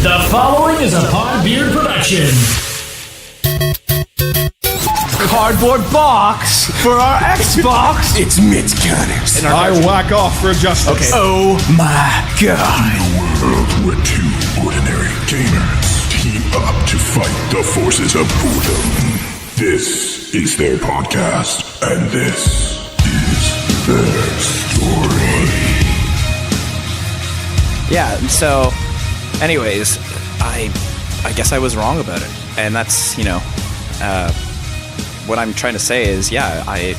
The following is a Podbeard production. Cardboard box for our Xbox. It's Mitch Connors. And I whack off for justice. Okay. Oh my god. In a world where two ordinary gamers team up to fight the forces of boredom. This is their podcast, and this is their story. Yeah, so anyways, I guess I was wrong about it. And that's, what I'm trying to say is, yeah, I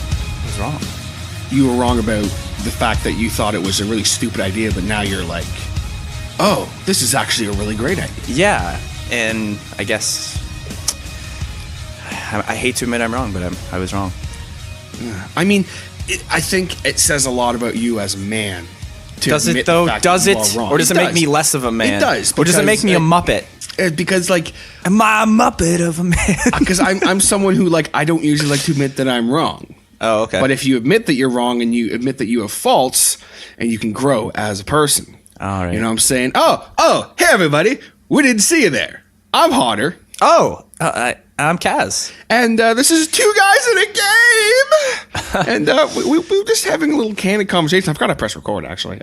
was wrong. You were wrong about the fact that you thought it was a really stupid idea, but now you're like, oh, this is actually a really great idea. Yeah, and I guess I hate to admit I'm wrong, but I was wrong. Yeah. I mean, I think it says a lot about you as a man. Does it though? Does it? Or does it make me less of a man? It does. Or does it make me a Muppet? Because, like... Am I a Muppet of a man? Because I'm someone who, like, I don't usually like to admit that I'm wrong. Oh, okay. But if you admit that you're wrong and you admit that you have faults, and you can grow as a person. All right. You know what I'm saying? Oh, hey, everybody. We didn't see you there. I'm Hodder. Oh, I'm Caz. And this is Two Guys in a Game. And we're just having a little candid conversation. I forgot to press record, actually.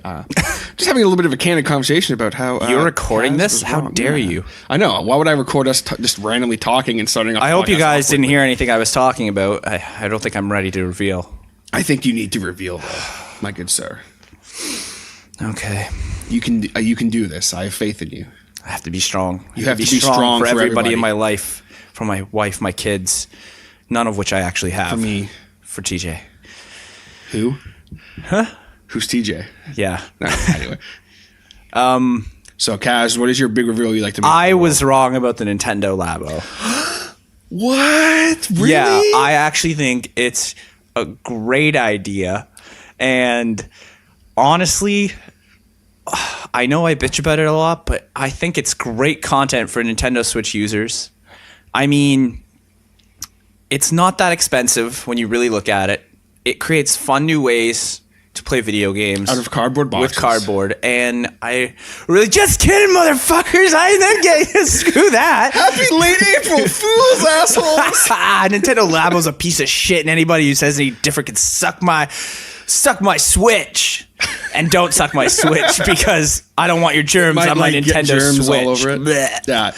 Just having a little bit of a candid conversation about how... You're recording Caz this? How dare you? I know. Why would I record us just randomly talking and starting off? I hope you guys didn't hear anything I was talking about. I don't think I'm ready to reveal. I think you need to reveal, though, my good sir. Okay. You can do this. I have faith in you. I have to be strong. You have to be strong for everybody everybody in my life. For my wife, my kids, none of which I actually have. For me. For TJ. Who? Huh? Who's TJ? Yeah. No, anyway. So, Kaz, what is your big reveal you like to make? I was wrong about the Nintendo Labo. What? Really? Yeah, I actually think it's a great idea. And honestly, I know I bitch about it a lot, but I think it's great content for Nintendo Switch users. I mean, it's not that expensive when you really look at it. It creates fun new ways to play video games. Out of cardboard boxes. With cardboard. And I really... Just kidding, motherfuckers! I didn't get... Screw that! Happy late April Fools, assholes! Nintendo Labo's a piece of shit, and anybody who says any different can suck my Switch. And don't suck my Switch because I don't want your germs on my Nintendo germs Switch. All over it. Yeah.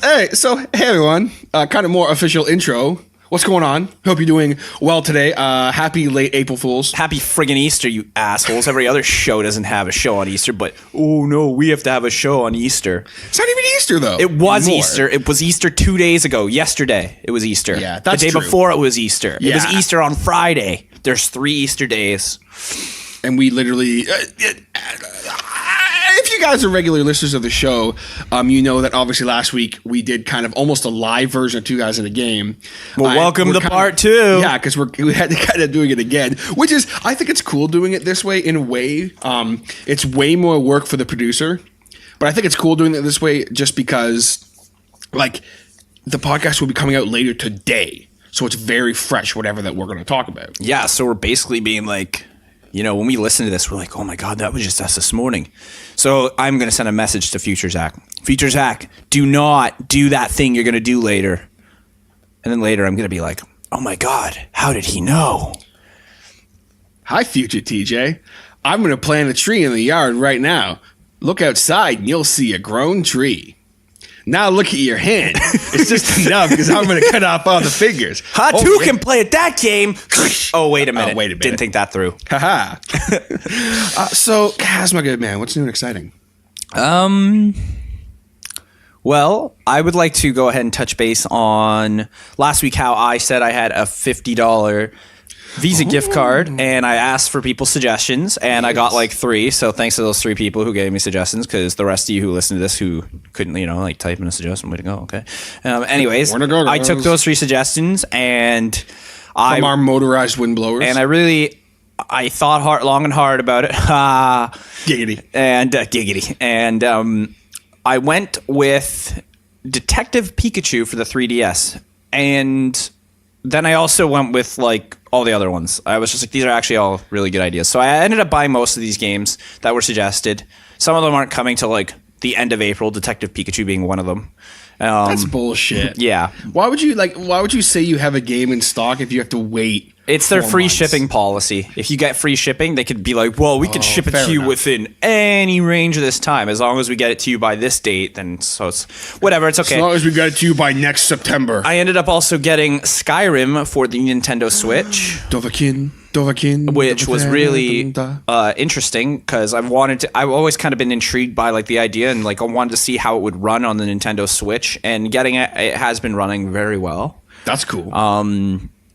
Hey, everyone. Kind of more official intro. What's going on? Hope you're doing well today. Happy late April Fools. Happy friggin' Easter, you assholes. Every other show doesn't have a show on Easter, but oh no, we have to have a show on Easter. It's not even Easter, though. It was Easter. It was Easter 2 days ago. Yesterday, it was Easter. Yeah, that's the day true. before it was Easter. Yeah. It was Easter on Friday. There's 3 Easter days. And we literally... if you guys are regular listeners of the show, you know that obviously last week we did kind of almost a live version of Two Guys in a Game. Well, welcome to part 2. Yeah, because we had to kind of doing it again, which is, I think it's cool doing it this way in a way. It's way more work for the producer, but I think it's cool doing it this way just because, like, the podcast will be coming out later today. So it's very fresh, whatever that we're going to talk about. Yeah, so we're basically being like... when we listen to this, we're like, oh my God, that was just us this morning. So I'm going to send a message to Future Zach. Future Zach, do not do that thing you're going to do later. And then later I'm going to be like, oh my God, how did he know? Hi, Future TJ. I'm going to plant a tree in the yard right now. Look outside and you'll see a grown tree. Now look at your hand. It's just enough because I'm going to cut off all the fingers. Two can play at that game. Oh, wait a minute. Wait a minute. Didn't think that through. Haha. So, Kaz, my good man, what's new and exciting? Well, I would like to go ahead and touch base on last week how I said I had a $50 Visa gift card, and I asked for people's suggestions, and I got like 3. So thanks to those 3 people who gave me suggestions, because the rest of you who listened to this who couldn't, like type in a suggestion, way to go. Okay. Anyways, I took those 3 suggestions, and from our motorized windblowers, and I thought long and hard about it. Giggity and giggity, and I went with Detective Pikachu for the 3DS, and then I also went with like all the other ones. I was just like, these are actually all really good ideas. So I ended up buying most of these games that were suggested. Some of them aren't coming till like the end of April, Detective Pikachu being one of them. That's bullshit. Yeah. Why would you say you have a game in stock if you have to wait? It's their 4 free months? shipping policy. If you get free shipping, they could be like, well, we can ship it fair to you enough. within any range of this time. As long as we get it to you by this date, then so it's whatever. It's okay. As long as we got it to you by next September. I ended up also getting Skyrim for the Nintendo Switch. Dovahkiin, Which was really interesting because I've always kind of been intrigued by like the idea and like I wanted to see how it would run on the Nintendo Switch, and getting it has been running very well. That's cool.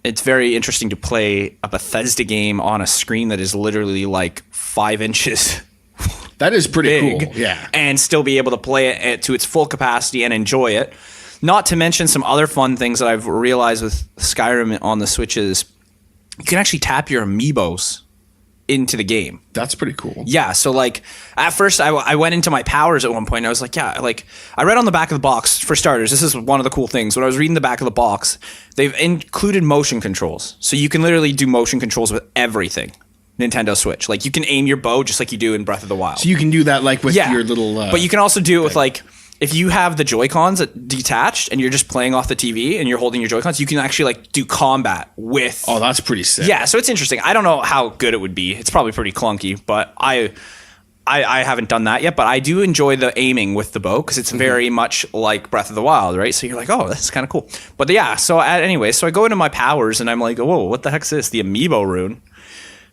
It's very interesting to play a Bethesda game on a screen that is literally like 5 inches That is pretty big, cool. Yeah. and still be able to play it to its full capacity and enjoy it. Not to mention some other fun things that I've realized with Skyrim on the Switch is you can actually tap your amiibos into the game. That's pretty cool. Yeah, so like at first I went into my powers at one point and I was like, yeah, like I read on the back of the box, for starters, this is one of the cool things. When I was reading the back of the box, they've included motion controls. So you can literally do motion controls with everything. Nintendo Switch. Like you can aim your bow just like you do in Breath of the Wild. So you can do that like with your little but you can also do it with like if you have the Joy-Cons detached and you're just playing off the TV and you're holding your Joy-Cons, you can actually like do combat with. Oh, that's pretty sick. Yeah, so it's interesting. I don't know how good it would be. It's probably pretty clunky, but I haven't done that yet. But I do enjoy the aiming with the bow because it's very much like Breath of the Wild, right? So you're like, oh, that's kind of cool. But yeah, so anyway, so I go into my powers and I'm like, whoa, what the heck is this? The Amiibo rune.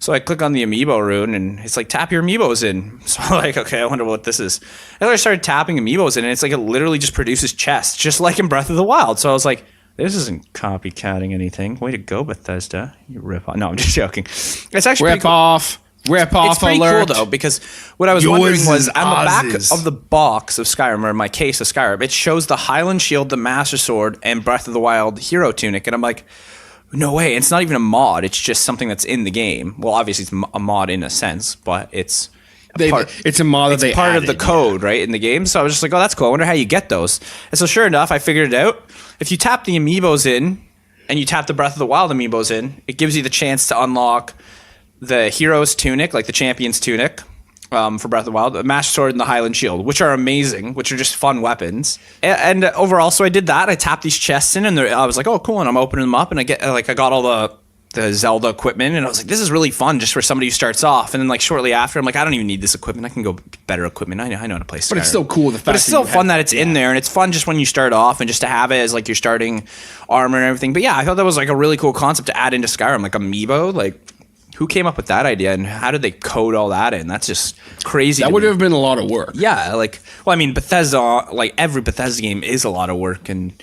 So I click on the Amiibo rune and it's like, tap your Amiibos in. So I'm like, okay, I wonder what this is. And I started tapping Amiibos in and it's like, it literally just produces chests, just like in Breath of the Wild. So I was like, this isn't copycatting anything. Way to go, Bethesda. You rip off. No, I'm just joking. It's actually Rip off it's pretty alert. cool though, because what I was Yours wondering was and on the back Oz's. of the box of Skyrim, or my case of Skyrim, it shows the Highland Shield, the Master Sword, and Breath of the Wild Hero Tunic. And I'm like, no way, it's not even a mod. It's just something that's in the game. Well, obviously it's a mod in a sense, but it's it's a mod that they part of the added, code, right, in the game. So I was just like, oh, that's cool. I wonder how you get those. And so sure enough, I figured it out. If you tap the Amiibos in and you tap the Breath of the Wild Amiibos in, it gives you the chance to unlock the Hero's Tunic, like the Champion's Tunic, for Breath of the Wild, the Master Sword and the Highland Shield, which are amazing, which are just fun weapons. And overall, so I did that. I tapped these chests in, and I was like, oh, cool. And I'm opening them up, and I got all the Zelda equipment, and I was like, this is really fun just for somebody who starts off. And then like shortly after, I'm like, I don't even need this equipment. I can go better equipment. I know how to play Skyrim. But it's still cool. But it's still fun that it's in there, and it's fun just when you start off and just to have it as like your starting armor and everything. But yeah, I thought that was like a really cool concept to add into Skyrim, like Amiibo, like. Who came up with that idea and how did they code all that in? That's just crazy. That would have been a lot of work. Yeah, like, well, I mean, Bethesda, like every Bethesda game is a lot of work. And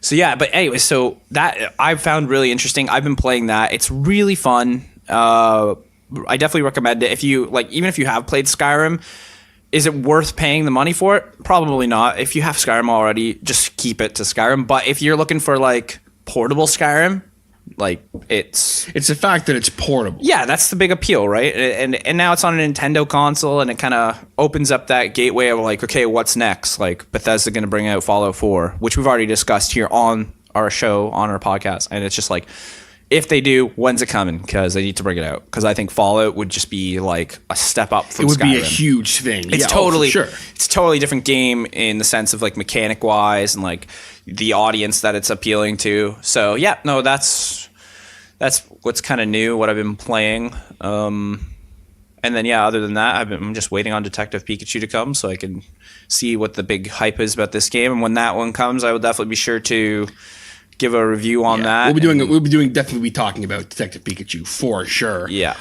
so, yeah, but anyway, so that I found really interesting. I've been playing that. It's really fun. I definitely recommend it. If you, like, even if you have played Skyrim, is it worth paying the money for it? Probably not. If you have Skyrim already, just keep it to Skyrim. But if you're looking for, like, portable Skyrim, like it's the fact that it's portable. Yeah, that's the big appeal, right? And now it's on a Nintendo console, and it kind of opens up that gateway of like, okay, what's next? Like Bethesda going to bring out Fallout 4, which we've already discussed here on our show, on our podcast, and it's just like, if they do, when's it coming? Because they need to bring it out. Because I think Fallout would just be like a step up from Skyrim. It would be a huge thing. It's yeah, totally sure. It's a totally different game in the sense of like mechanic wise and like the audience that it's appealing to. So yeah, no, that's what's kind of new, what I've been playing. And then yeah, other than that, I'm just waiting on Detective Pikachu to come so I can see what the big hype is about this game. And when that one comes, I will definitely be sure to give a review on that. We'll be definitely talking about Detective Pikachu for sure. Yeah.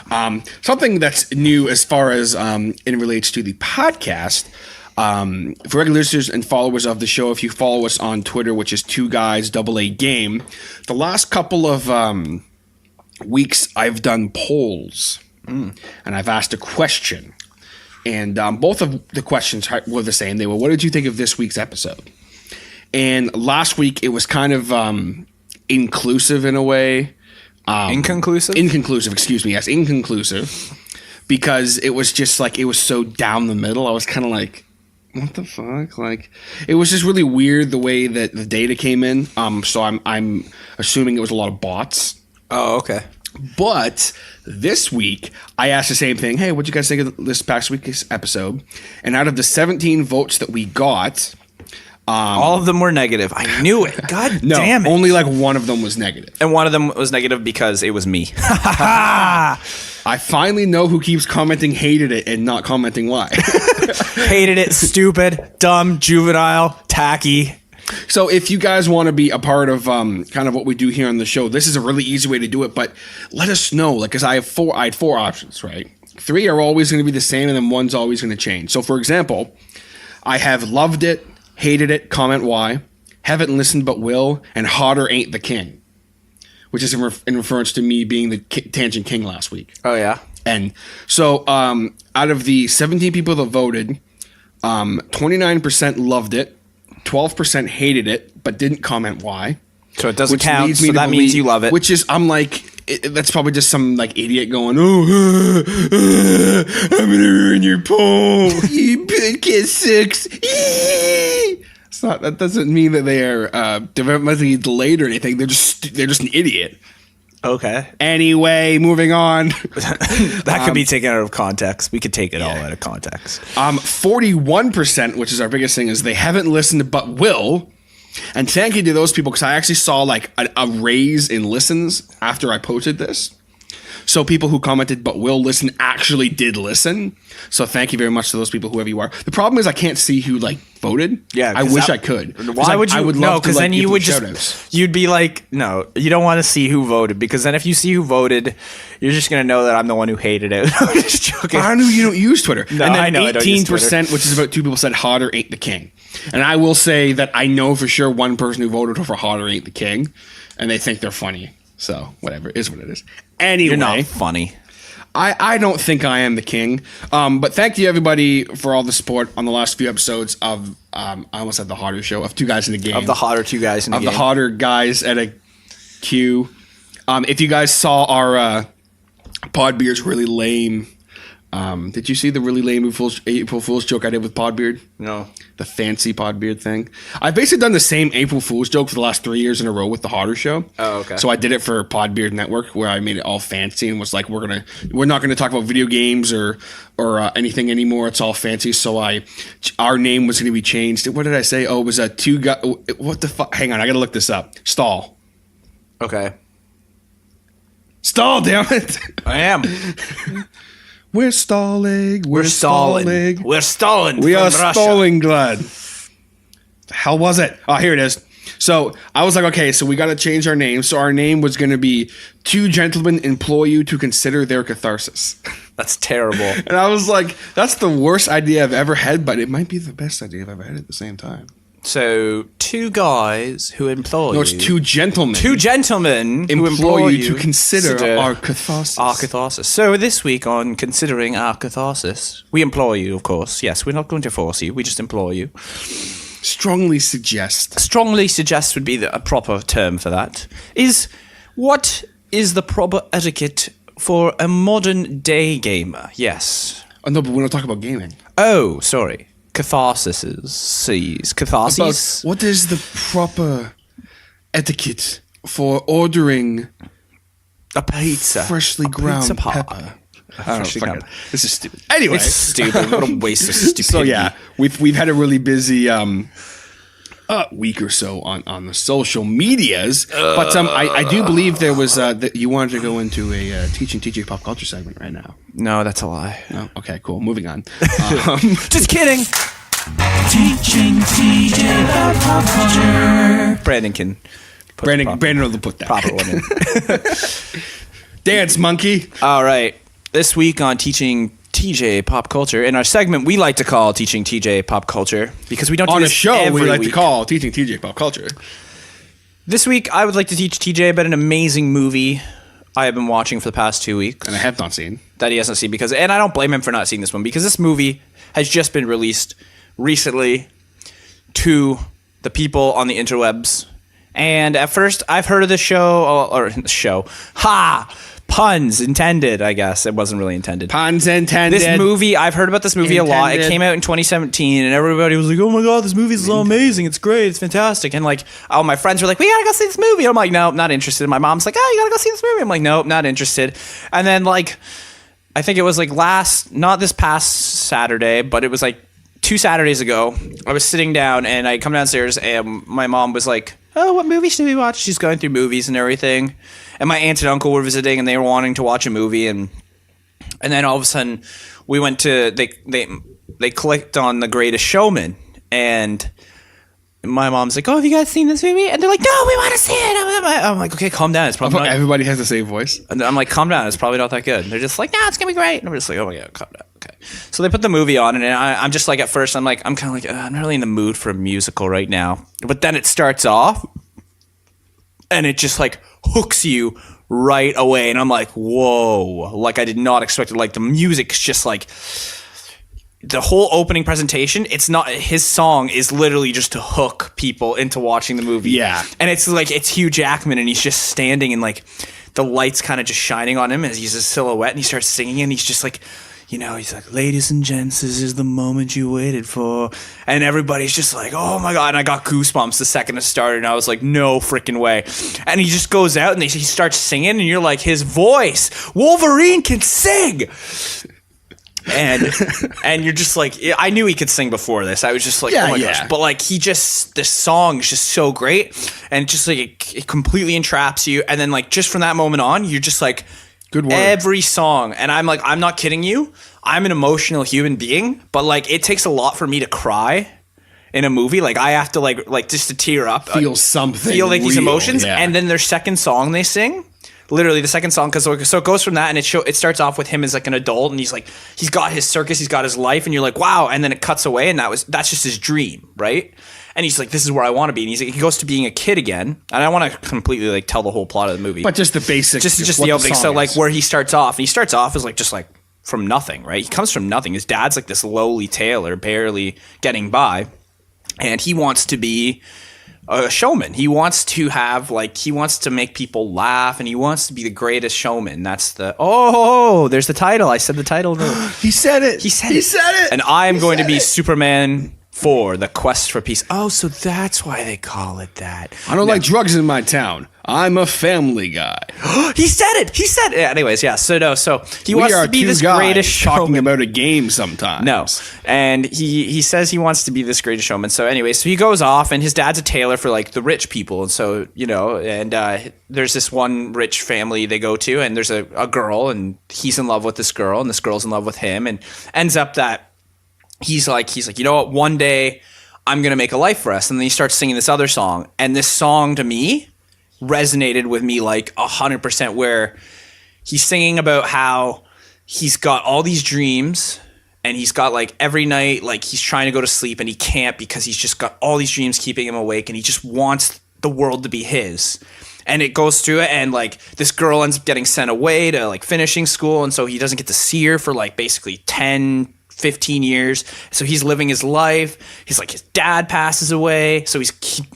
Something that's new as far as it relates to the podcast. For regular listeners and followers of the show, if you follow us on Twitter, which is 2guys AA game, the last couple of weeks I've done polls and I've asked a question, and both of the questions were the same. They were, what did you think of this week's episode? And last week it was kind of inclusive in a way. Inconclusive? Inconclusive, excuse me. Yes, inconclusive. Because it was just like, it was so down the middle. I was kind of like, what the fuck? Like, it was just really weird the way that the data came in. So I'm assuming it was a lot of bots. Oh, okay. But this week, I asked the same thing. Hey, what'd you guys think of this past week's episode? And out of the 17 votes that we got, all of them were negative. I knew it. God damn it. Only like one of them was negative. And one of them was negative because it was me. I finally know who keeps commenting hated it and not commenting why. Hated it. Stupid, dumb, juvenile, tacky. So if you guys want to be a part of kind of what we do here on the show, this is a really easy way to do it. But let us know, like, because I had four options, right? 3 are always going to be the same, and then 1's always going to change. So for example, I have loved it, hated it, comment why, haven't listened but will, and Hodder ain't the king, which is in reference to me being the Tangent King last week. Oh yeah. And so out of the 17 people that voted, 29% loved it. 12% hated it, but didn't comment why. So it doesn't count, so that means you love it. Which is, I'm like, that's probably just some like idiot going, oh, I'm going to ruin your poll. You kid sucks. It's not, that doesn't mean that they are developmentally delayed or anything. They're just an idiot. Okay. Anyway, moving on. That could be taken out of context. We could take it all out of context. 41%, which is our biggest thing, is they haven't listened but will. And thank you to those people, because I actually saw like a raise in listens after I posted this. So people who commented but will listen actually did listen. So thank you very much to those people, whoever you are. The problem is I can't see who like voted. Yeah, I wish I could. Why would you? I would no, love to, because like, then you would shout-outs. you'd be like, no, you don't want to see who voted, because then if you see who voted, you're just gonna know that I'm the one who hated it. I'm just joking. I know you don't use Twitter. No, and then I know I don't use 18%, which is about 2 people, said Hodder ain't the king. And I will say that I know for sure one person who voted for Hodder ain't the king, and they think they're funny. So whatever, it is what it is. Anyway, You're not funny. I don't think I am the king. But thank you everybody for all the support on the last few episodes of I almost said the Hodder show, of 2 guys in the game. Of the Hodder 2 guys in the game. Of the Hodder guys at a queue. If you guys saw our Podbeard's really lame. Did you see the really lame April Fool's joke I did with Podbeard? No. The fancy Podbeard thing. I've basically done the same April Fool's joke for the last 3 years in a row with the Hodder show. Oh, okay. So I did it for Podbeard Network, where I made it all fancy and was like, we're not gonna talk about video games or anything anymore. It's all fancy. So our name was gonna be changed. What did I say? Oh, it was a 2 guy. What the fuck? Hang on, I gotta look this up. Stall. Okay. Stall, damn it. I am. We're stalling. We're stalling. We're stalling. We are from Russia. stalling, Glad. The hell was it? Oh, here it is. So I was like, okay, so we got to change our name. So our name was going to be 2 Gentlemen Implore You to Consider Their Catharsis. That's terrible. And I was like, that's the worst idea I've ever had, but it might be the best idea I've ever had at the same time. So 2 guys who implore you. No, it's 2 gentlemen. 2 gentlemen who implore you to consider our catharsis. Our catharsis. So this week on Considering Our Catharsis, we implore you, of course. Yes, we're not going to force you. We just implore you. Strongly suggest. Strongly suggest would be a proper term for that. What is the proper etiquette for a modern day gamer? Yes. Oh, no, but we're not talking about gaming. Oh, sorry. Catharsis. Catharsis. What is the proper etiquette for ordering a pizza? Freshly ground pizza pie. pepper. I don't know. This is stupid. Anyway, it's stupid. What a waste of stupidity. So yeah, we've had a really busy week or so on the social medias, but I do believe there was that you wanted to go into a teaching TJ pop culture segment right now. No, that's a lie. No, okay, cool. Moving on. Just kidding. Teaching TJ about pop culture. Brandon can. Brandon will put that proper one in. Dance monkey. All right. This week on Teaching TJ Pop Culture, in our segment we like to call Teaching TJ Pop Culture, because we don't do on a this show every we like week. to call Teaching TJ Pop Culture. This week I would like to teach TJ about an amazing movie I have been watching for the past 2 weeks. And I have not seen. That he hasn't seen, and I don't blame him for not seeing this one, because this movie has just been released recently to the people on the interwebs. And at first I've heard of this show, Puns intended, I guess. It wasn't really intended. Puns intended. This movie, I've heard about this movie a lot. It came out in 2017, and everybody was like, "Oh my god, this movie is so amazing! It's great! It's fantastic!" And like, all my friends were like, "We gotta go see this movie." I'm like, "No, not interested." My mom's like, "Oh, you gotta go see this movie." I'm like, "Nope, not interested." And then like, I think it was like not this past Saturday, but it was like 2 Saturdays ago. I was sitting down, and I come downstairs, and my mom was like, "Oh, what movie should we watch?" She's going through movies and everything. And my aunt and uncle were visiting, and they were wanting to watch a movie, and then all of a sudden we went to they clicked on The Greatest Showman, and my mom's like, "Oh, have you guys seen this movie?" And they're like, "No, we want to see it." I'm like, "Okay, calm down. It's probably not." Everybody has the same voice. And I'm like, "Calm down. It's probably not that good." And they're just like, "No, it's gonna be great." And I'm just like, "Oh my god, calm down." Okay. So they put the movie on, and I'm just like, at first, I'm kind of like, I'm not really in the mood for a musical right now. But then it starts off, and it just like hooks you right away, and I'm like, whoa, like I did not expect it. Like the music's just like the whole opening presentation, it's not, his song is literally just to hook people into watching the movie. Yeah. And it's like, it's Hugh Jackman, and he's just standing, and like the lights kind of just shining on him as he's a silhouette, and he starts singing, and he's just like, you know, he's like, "Ladies and gents, this is the moment you waited for." And everybody's just like, "Oh my God." And I got goosebumps the second it started. And I was like, no freaking way. And he just goes out, and he starts singing. And you're like, his voice, Wolverine can sing. And you're just like, I knew he could sing before this. I was just like, oh my gosh. But like, this song is just so great. And just like, it completely entraps you. And then like, just from that moment on, you're just like, good word. Every song. And I'm like, I'm not kidding you. I'm an emotional human being, but like it takes a lot for me to cry in a movie. Like I have to like just to tear up. Feel something. Feel like these emotions. Yeah. And then their second song they sing, literally the second song, so it goes from that, and it starts off with him as like an adult, and he's got his circus, he's got his life, and you're like, wow. And then it cuts away, and that's just his dream, right? And he's like, this is where I want to be. And he goes to being a kid again. And I don't want to completely like tell the whole plot of the movie. But just the basics. Just the opening. So like where he starts off. And he starts off as like just like from nothing, right? He comes from nothing. His dad's like this lowly tailor, barely getting by. And he wants to be a showman. He wants to make people laugh, and he wants to be the greatest showman. That's there's the title. I said the title. He said it. He said it. And I am going to be Superman 4, The Quest for Peace. Oh, so that's why they call it that. I don't like drugs in my town. I'm a family guy. He said it. Anyways, yeah. So he wants to be this greatest showman. Talking about a game sometimes. No, and he says he wants to be this greatest showman. So anyway, so he goes off, and his dad's a tailor for like the rich people, and so there's this one rich family they go to, and there's a girl, and he's in love with this girl, and this girl's in love with him, and ends up that he's like, you know what? One day I'm gonna make a life for us, and then he starts singing this other song, and this song to me resonated with me like 100%, where he's singing about how he's got all these dreams, and he's got like every night, like he's trying to go to sleep and he can't because he's just got all these dreams keeping him awake, and he just wants the world to be his. And it goes through it, and like this girl ends up getting sent away to like finishing school, and so he doesn't get to see her for like basically 10-15 years. So he's living his life. He's like, his dad passes away, so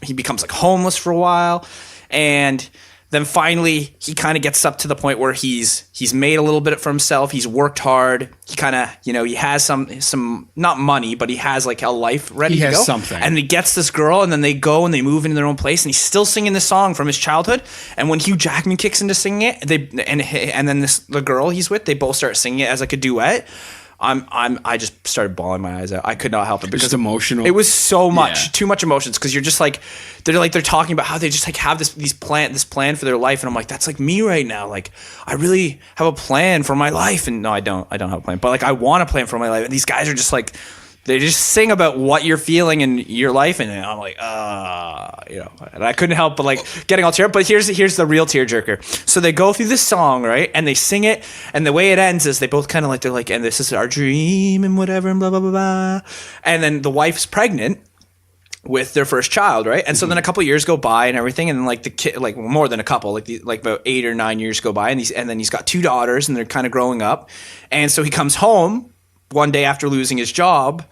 he becomes like homeless for a while. And then finally he kind of gets up to the point where he's made a little bit for himself. He's worked hard. He kind of, he has some not money, but he has like a life ready to go. He has something. And he gets this girl, and then they go and they move into their own place, and he's still singing this song from his childhood. And when Hugh Jackman kicks into singing it, and then the girl he's with, they both start singing it as like a duet. I just started bawling my eyes out. I could not help it because just emotional. It was so much, too much emotions, because you're just like they're talking about how they just like have this plan for their life, and I'm like, that's like me right now. Like I really have a plan for my life, and no, I don't have a plan, but like I want a plan for my life. And these guys are just like, they just sing about what you're feeling in your life, and I'm like, and I couldn't help but like getting all tear up. But here's the real tearjerker. So they go through this song, right, and they sing it, and the way it ends is they both kind of like, they're like, and this is our dream and whatever and blah blah blah blah, and then the wife's pregnant with their first child, right? And so then a couple years go by and everything, and then like the kid, like more than a couple, like about 8 or 9 years go by, and then he's got 2 daughters, and they're kind of growing up, and so he comes home one day after losing his job,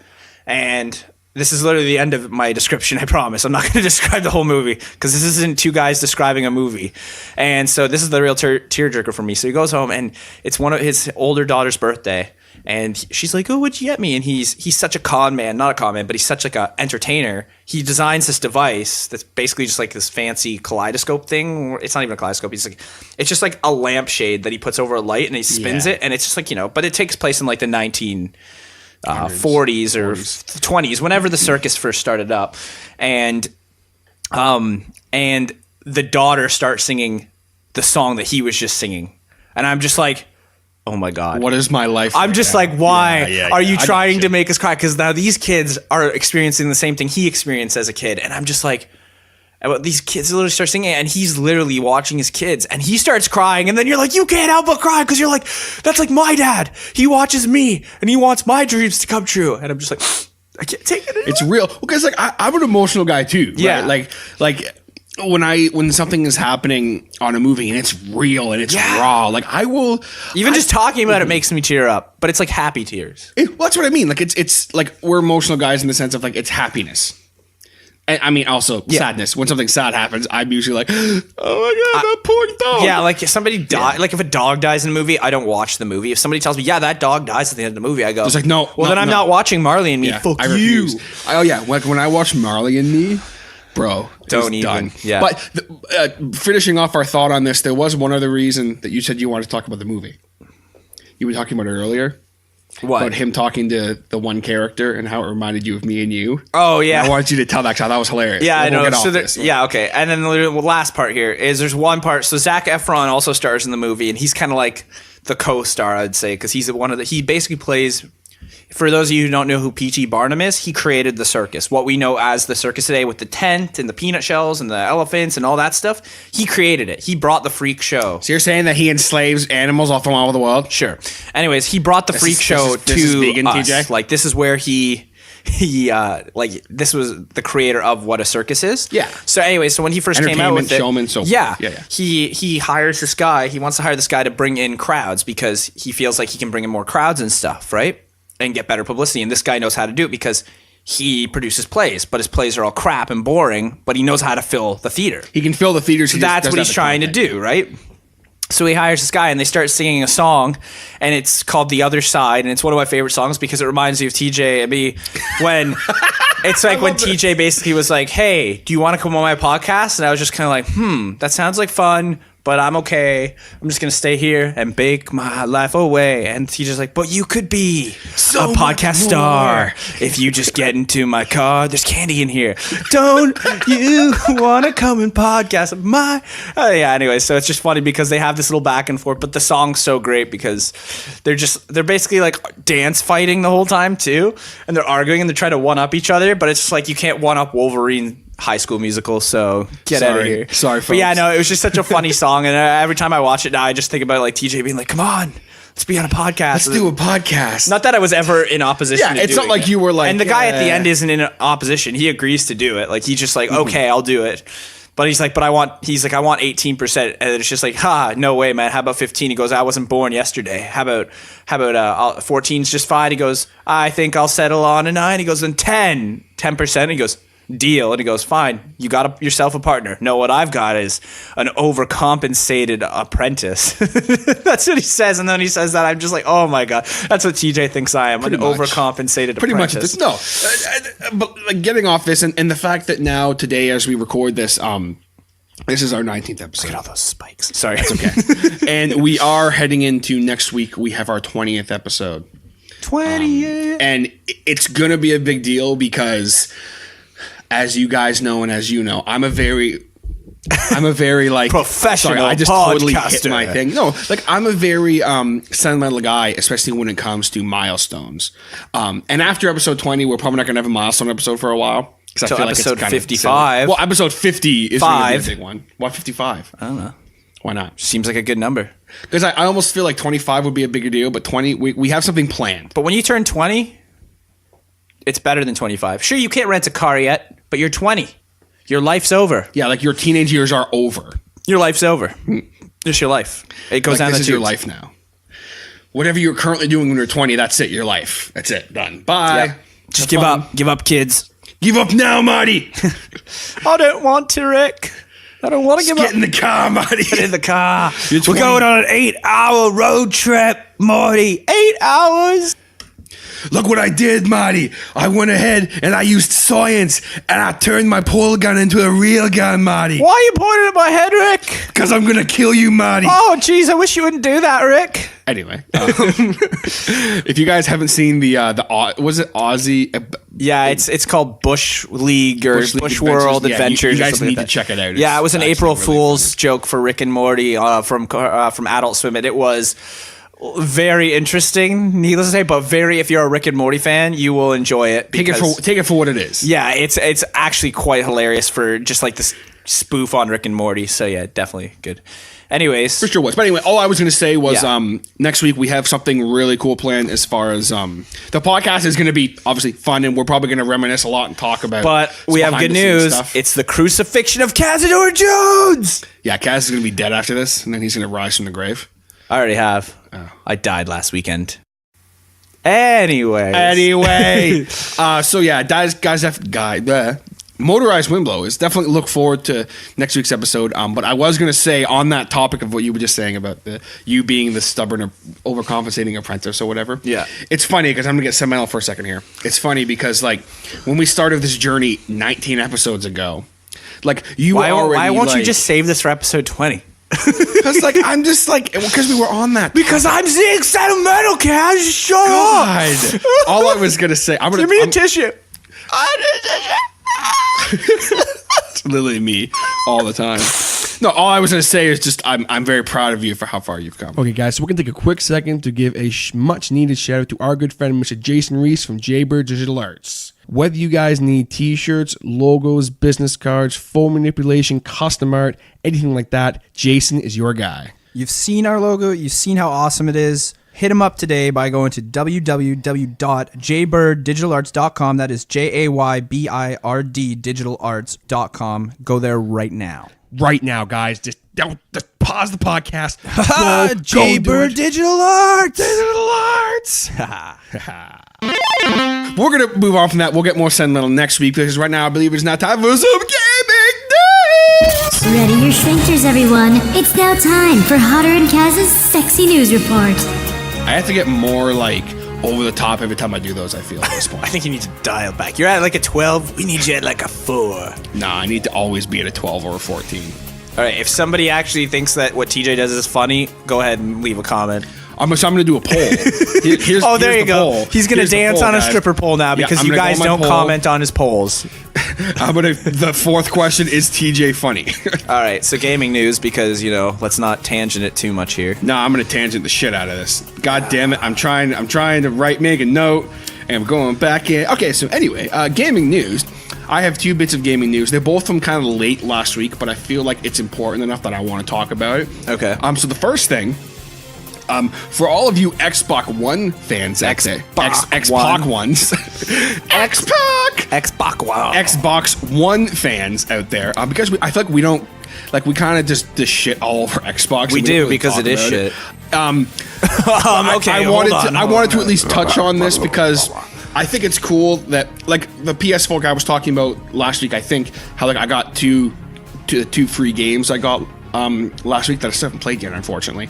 and this is literally the end of my description, I promise. I'm not going to describe the whole movie because this isn't two guys describing a movie. And so this is the real tearjerker for me. So he goes home and it's one of his older daughter's birthday. And she's like, oh, what'd you get me? And he's such a con man, not a con man, but he's such like a entertainer. He designs this device that's basically just like this fancy kaleidoscope thing. It's not even a kaleidoscope. It's just like a lampshade that he puts over a light and he spins it. And it's just like, but it takes place in like the 1940s or 20s, whenever the circus first started up. And the daughter starts singing the song that he was just singing. And I'm just like, oh my God. What is my life? I'm just like, why are you I trying to make us cry? Because now these kids are experiencing the same thing he experienced as a kid. And I'm just like, these kids literally start singing and he's literally watching his kids and he starts crying. And then you're like, you can't help but cry because you're like, that's like my dad. He watches me and he wants my dreams to come true. And I'm just like, I can't take it anymore. It's real. Because like I'm an emotional guy too. Yeah. Right? Like when something is happening on a movie and it's real and it's raw, like I will just talking about it makes me tear up, but it's like happy tears. Well, that's what I mean. Like it's like we're emotional guys in the sense of like it's happiness. And I mean also sadness. When something sad happens, I'm usually like, oh my God, that poor dog. Yeah, like if somebody dies, like if a dog dies in a movie, I don't watch the movie. If somebody tells me, yeah, that dog dies at the end of the movie, I go, it's like no. Well, then I'm not watching Marley and Me. Yeah, Fuck I you. refuse. Oh yeah, like when I watch Marley and Me, bro, don't even. Done. Yeah. But finishing off our thought on this, there was one other reason that you said you wanted to talk about the movie. You were talking about it earlier. What? About him talking to the one character and how it reminded you of me and you. Oh yeah. And I wanted you to tell that because I thought that was hilarious. Yeah, I know. We'll get So off this. yeah, okay. And then the last part here is there's one part. So Zac Efron also stars in the movie, and he's kind of like the co-star, I'd say, because he's he basically plays. For those of you who don't know who P.T. Barnum is, he created the circus. What we know as the circus today with the tent and the peanut shells and the elephants and all that stuff, he created it. He brought the freak show. So you're saying that he enslaves animals all over the world? Sure. Anyways, he brought the freak show to this is vegan, us. TJ? Like this is where he this was the creator of what a circus is. Yeah. So anyway, so when he first came out with it, showman, so yeah, forth. Yeah. he hires this guy. He wants to hire this guy to bring in crowds because he feels like he can bring in more crowds and stuff, right? And get better publicity. And this guy knows how to do it because he produces plays, but his plays are all crap and boring, but he knows how to fill the theater. He can fill the theaters. So that's what he's trying to do, right? So he hires this guy and they start singing a song and it's called The Other Side. And it's one of my favorite songs because it reminds me of TJ and me when it's like when TJ basically was like, hey, do you want to come on my podcast? And I was just kind of like, that sounds like fun, but I'm okay. I'm just going to stay here and bake my life away. And he's just like, but you could be a podcast star if you just get into my car. There's candy in here. Don't you want to come and podcast my... yeah, anyway, so it's just funny because they have this little back and forth, but the song's so great because they're basically like dance fighting the whole time too. And they're arguing and they're trying to one-up each other, but it's just like you can't one-up Wolverine High School Musical, so get out of here. Sorry, folks. But yeah, no, it was just such a funny song, and every time I watch it now, I just think about like TJ being like, "Come on, let's be on a podcast. Let's do a podcast." Not that I was ever in opposition. Yeah, it's not like you were like. And the guy at the end isn't in opposition. He agrees to do it. Like he's just like, okay, I'll do it. But he's like, I want 18%, and it's just like, no way, man. How about 15? He goes, I wasn't born yesterday. How about 14's just fine? He goes, I think I'll settle on a 9. He goes, then 10%. He goes, deal. And he goes, fine, you got yourself a partner. No, what I've got is an overcompensated apprentice. That's what he says. And then he says that I'm just like, oh my God, that's what TJ thinks I am. Pretty an much. Overcompensated Pretty apprentice. Much. No, but like getting off this and the fact that now today as we record this, this is our 19th episode. Look at all those spikes. Sorry. It's okay. And we are heading into next week. We have our 20th episode. 20th. And it's going to be a big deal because as you guys know and as you know, I'm a very like professional. Sorry, I just podcaster. Totally hit my thing. No, like I'm a very sentimental guy, especially when it comes to milestones. And after episode 20, we're probably not going to have a milestone episode for a while. Until I feel episode like 55. Well, episode 50 is going to be a big one. Why 55? I don't know. Why not? Seems like a good number. Because I almost feel like 25 would be a bigger deal, but 20, we have something planned. But when you turn 20, it's better than 25. Sure, you can't rent a car yet, but you're 20. Your life's over. Yeah, like your teenage years are over. Your life's over. Just your life. It goes down the tubes. This is your life now. Whatever you're currently doing when you're 20, that's it. Your life. That's it. Done. Bye. Yep. Just give up. Give up, kids. Give up now, Marty. I don't want to, Rick. I don't want to give up. Get in the car, Marty. Get in the car. You're We're 20. going on an 8-hour road trip, Marty. 8 hours. Look what I did, Marty. I went ahead and I used science and I turned my pole gun into a real gun, Marty. Why are you pointing at my head, Rick? Because I'm going to kill you, Marty. Oh, jeez, I wish you wouldn't do that, Rick. Anyway, if you guys haven't seen was it Aussie? Yeah, it's called Bush League or Bush World Yeah, Adventures. you or guys something need like to that. check it out. Yeah, it was an It's April actually really Fool's joke for Rick and Morty from Adult Swim, and it was very interesting, needless to say, but if you're a Rick and Morty fan, you will enjoy it. Take it for what it is. Yeah, it's actually quite hilarious for just like this spoof on Rick and Morty. So yeah, definitely good. Anyways, For sure was. But anyway, all I was going to say was Yeah. next week we have something really cool planned as far as the podcast is going to be obviously fun, and we're probably going to reminisce a lot and talk about. but we have good news. Stuff. It's the crucifixion of Cazador Jones. Yeah, Kaz is going to be dead after this, and then he's going to rise from the grave. I already have. Oh. I died last weekend. Anyway. So yeah, motorized windblowers. Definitely look forward to next week's episode. But I was going to say on that topic of what you were just saying about you being the stubborn or overcompensating apprentice or whatever. Yeah. It's funny because I'm going to get sentimental for a second here. It's funny because like when we started this journey 19 episodes ago, like Why won't you like- just save this for episode 20? Because like I'm just like because we were on that. Because I'm seeing sentimental, Kaz. Shut up. God. All I was gonna say, Give me a tissue. It's literally me all the time. No, all I was gonna say is just I'm very proud of you for how far you've come. Okay, guys, so we're going to take a quick second to give a much-needed shout-out to our good friend, Mr. Jason Reese from Jaybird Digital Arts. Whether you guys need t-shirts, logos, business cards, phone manipulation, custom art, anything like that, Jason is your guy. You've seen our logo. You've seen how awesome it is. Hit him up today by going to www.jaybird.digitalarts.com. That is JAYBIRD digitalarts.com. Go there right now. Right now, guys, just pause the podcast. Jaybird Digital Arts. Digital Arts. We're gonna move on from that. We'll get more sentimental next week because right now I believe it's now time for some gaming news. Ready your shrinkers, everyone. It's now time for Hodder and Caz's Sexy News Report. I have to get more like over the top every time I do those. I feel at this point. I think you need to dial back. You're at like a 12. We need you at like a 4. Nah, I need to always be at a 12 or a 14. All right. If somebody actually thinks that what TJ does is funny, go ahead and leave a comment. I'm gonna do a poll. There He's going to dance on a stripper pole now because I'm you gonna go guys on my don't poll. comment on his polls. The fourth question is TJ funny? All right. So gaming news because, let's not tangent it too much here. No, I'm gonna tangent the shit out of this. God damn it! I'm trying to make a note, and I'm going back in. Okay, so anyway, gaming news. I have 2 bits of gaming news. They're both from kind of late last week, but I feel like it's important enough that I want to talk about it. Okay. So the first thing, for all of you Xbox One fans, Xbox ones, Xbox One fans out there, because I feel like we don't. Like we kind of just shit all over Xbox. We and do don't really because talk it is about shit. Okay, I wanted to at least touch on this because I think it's cool that like the PS4 guy was talking about last week. I think how like I got two free games I got last week that I still haven't played yet, unfortunately.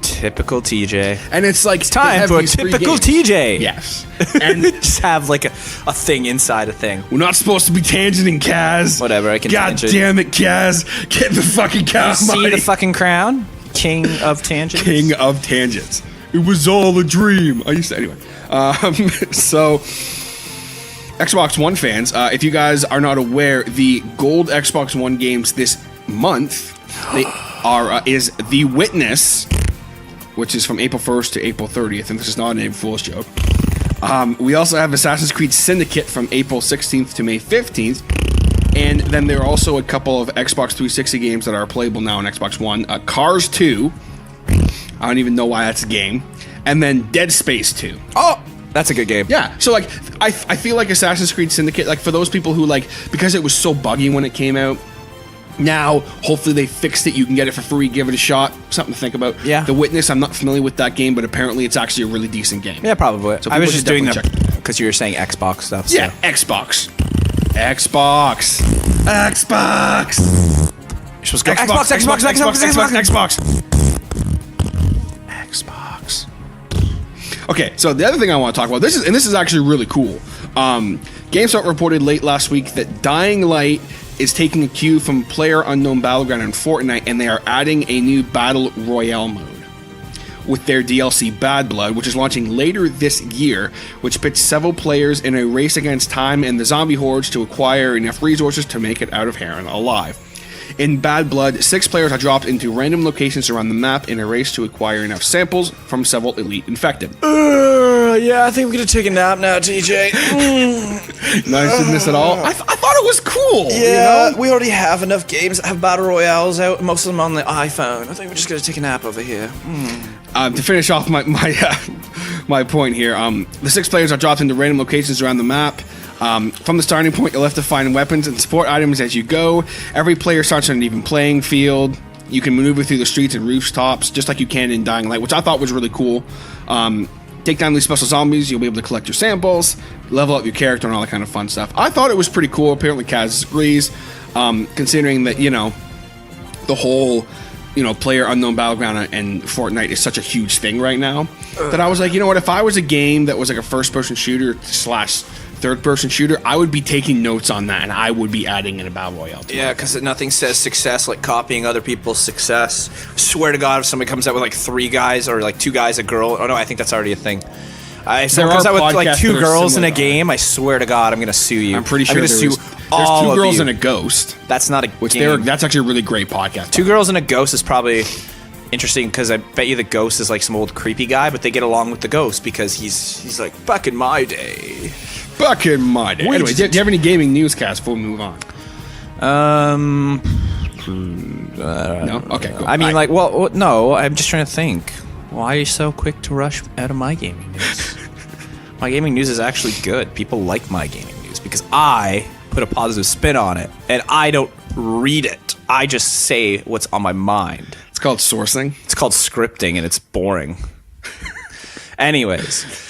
Typical TJ. And it's like Time for a typical TJ. Yes, and Just have like a thing inside a thing. we're not supposed to be tangenting, Kaz. Whatever, I can God tangent. damn it, Kaz! Get the fucking cow, See the fucking crown? King of tangents. King of tangents. It was all a dream. I used to anyway. So, Xbox One fans, if you guys are not aware, the gold Xbox One games this month is The Witness, which is from April 1st to April 30th, and this is not an April Fool's joke. We also have Assassin's Creed Syndicate from April 16th to May 15th. And then there are also a couple of Xbox 360 games that are playable now on Xbox One. Cars 2. I don't even know why that's a game. And then Dead Space 2. Oh, that's a good game. Yeah, so like I feel like Assassin's Creed Syndicate, like for those people who like, because it was so buggy when it came out, now hopefully they fixed it. You can get it for free, give it a shot. Something to think about. Yeah. The Witness, I'm not familiar with that game, but apparently it's actually a really decent game. Yeah, probably. So I was people just should doing definitely check it out. because you were saying Xbox stuff. Yeah, So. Xbox. Xbox. Xbox. You're supposed to go Xbox. Okay, so the other thing I want to talk about, this is actually really cool. GameStop reported late last week that Dying Light is taking a cue from PlayerUnknown Battleground in Fortnite, and they are adding a new Battle Royale mode with their DLC Bad Blood, which is launching later this year, which pits several players in a race against time and the zombie hordes to acquire enough resources to make it out of Heron alive. In Bad Blood, 6 players are dropped into random locations around the map in a race to acquire enough samples from several elite infected. Yeah, I think we're going to take a nap now, TJ. Not interested in this at all? I thought it was cool. Yeah, You know? we already have enough games that have Battle Royales out, most of them on the iPhone. I think we're just going to take a nap over here. To finish off my point here, the 6 players are dropped into random locations around the map. From the starting point, you'll have to find weapons and support items as you go. Every player starts on an even playing field. You can maneuver through the streets and rooftops just like you can in Dying Light, which I thought was really cool. Take down these special zombies, you'll be able to collect your samples, level up your character, and all that kind of fun stuff. I thought it was pretty cool. Apparently, Kaz agrees, considering that, the whole, PlayerUnknown Battleground and Fortnite is such a huge thing right now, that I was like, you know what, if I was a game that was like a first-person shooter / third-person shooter, I would be taking notes on that, and I would be adding in a Battle Royale. Yeah, because nothing says success like copying other people's success. I swear to God, if somebody comes out with like 3 guys or like 2 guys, a girl. Oh no, I think that's already a thing. If someone comes out with like 2 girls in a game, I swear to God, I'm going to sue you. I'm pretty sure gonna sue there's all 2 of girls you. and a ghost. That's not a game. That's actually a really great podcast. 2 girls and a ghost is probably interesting because I bet you the ghost is like some old creepy guy, but they get along with the ghost because he's like, back in my day. Back in my day. Anyway, do you have any gaming newscasts before we move on? No? Okay, cool. I mean, no, I'm just trying to think. Why are you so quick to rush out of my gaming news? My gaming news is actually good. People like my gaming news because I put a positive spin on it, and I don't read it. I just say what's on my mind. It's called sourcing. It's called scripting, and it's boring. Anyways.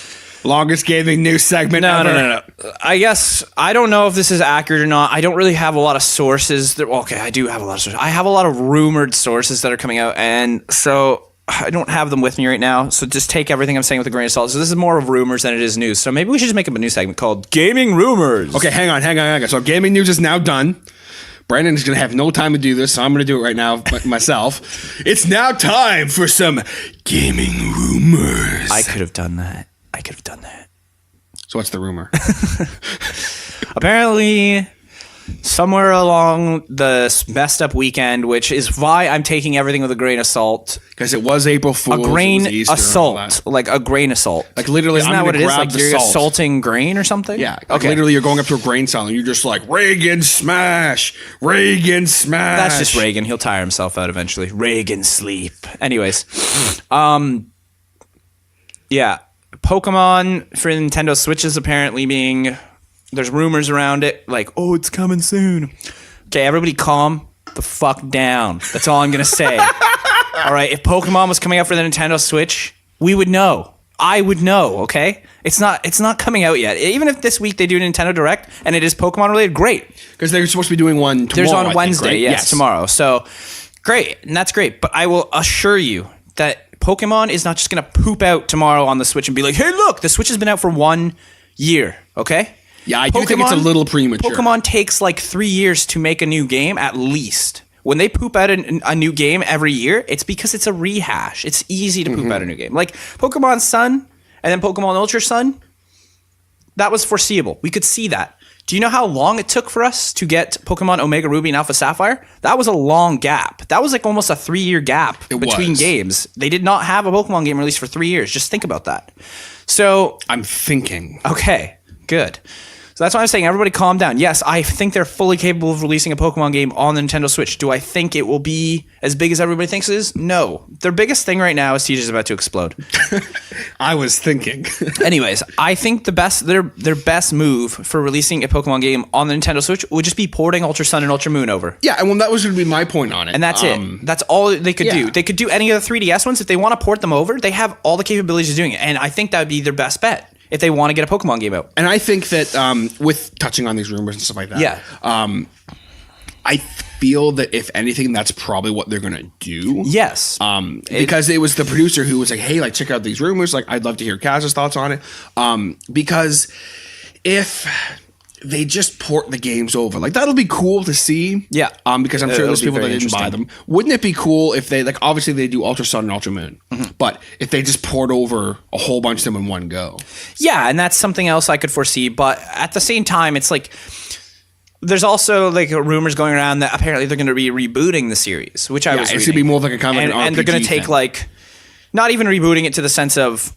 Longest gaming news segment ever. No. I guess, I don't know if this is accurate or not. I don't really have a lot of sources. Okay, I do have a lot of sources. I have a lot of rumored sources that are coming out, and so I don't have them with me right now. So just take everything I'm saying with a grain of salt. So this is more of rumors than it is news. So maybe we should just make up a new segment called Gaming Rumors. Okay, hang on. So gaming news is now done. Brandon is going to have no time to do this, so I'm going to do it right now myself. It's now time for some gaming rumors. I could have done that. So what's the rumor? Apparently, somewhere along the messed up weekend, which is why I'm taking everything with a grain of salt. Because it was April Fool's. A grain it was Easter of salt. Like a grain of salt. Like literally, Isn't I'm that what going it to is? grab Like the you're salt. salting grain or something? Yeah. Like Okay. literally, you're going up to a grain salad and you're just like, Reagan smash. Reagan smash. That's just Reagan. He'll tire himself out eventually. Reagan sleep. Anyways. Yeah. Pokemon for Nintendo Switch is apparently being... There's rumors around it. Like, oh, it's coming soon. Okay, everybody calm the fuck down. That's all I'm going to say. All right, if Pokemon was coming out for the Nintendo Switch, we would know. I would know, okay? It's not coming out yet. Even if this week they do Nintendo Direct and it is Pokemon related, great. Because they're supposed to be doing one tomorrow. There's on I think, Wednesday, right? yes, tomorrow. So, great, and that's great. But I will assure you that Pokemon is not just going to poop out tomorrow on the Switch and be like, hey, look, the Switch has been out for 1 year, okay? Yeah, I do think it's a little premature. Pokemon takes like 3 years to make a new game, at least. When they poop out a new game every year, it's because it's a rehash. It's easy to poop out a new game. Like Pokemon Sun and then Pokemon Ultra Sun, that was foreseeable. We could see that. Do you know how long it took for us to get Pokemon Omega Ruby and Alpha Sapphire? That was a long gap. That was like almost a 3-year gap between games. They did not have a Pokemon game released for 3 years. Just think about that. So I'm thinking. Okay, good. So that's why I'm saying everybody calm down. Yes, I think they're fully capable of releasing a Pokemon game on the Nintendo Switch. Do I think it will be as big as everybody thinks it is? No. Their biggest thing right now is TJ's about to explode. I was thinking. Anyways, I think their best move for releasing a Pokemon game on the Nintendo Switch would just be porting Ultra Sun and Ultra Moon over. Yeah, well, that was going to be my point on it. And that's it. That's all they could do. They could do any of the 3DS ones. If they want to port them over, they have all the capabilities of doing it. And I think that would be their best bet. if they want to get a Pokemon game out. And I think that with touching on these rumors and stuff like that, I feel that if anything, that's probably what they're gonna do. Yes, because it was the producer who was like, "Hey, like check out these rumors. Like, I'd love to hear Kaz's thoughts on it." Because if they just port the games over, like that'll be cool to see. Yeah. Because I'm sure It'll there's be people that very didn't buy interesting. them. Wouldn't it be cool if they like obviously they do Ultra Sun and Ultra Moon, but if they just port over a whole bunch of them in one go? Yeah, and that's something else I could foresee. But at the same time, it's like there's also like rumors going around that apparently they're going to be rebooting the series, which I was it's reading. gonna be more of like a kind of and they're going to take thing. like not even rebooting it to the sense of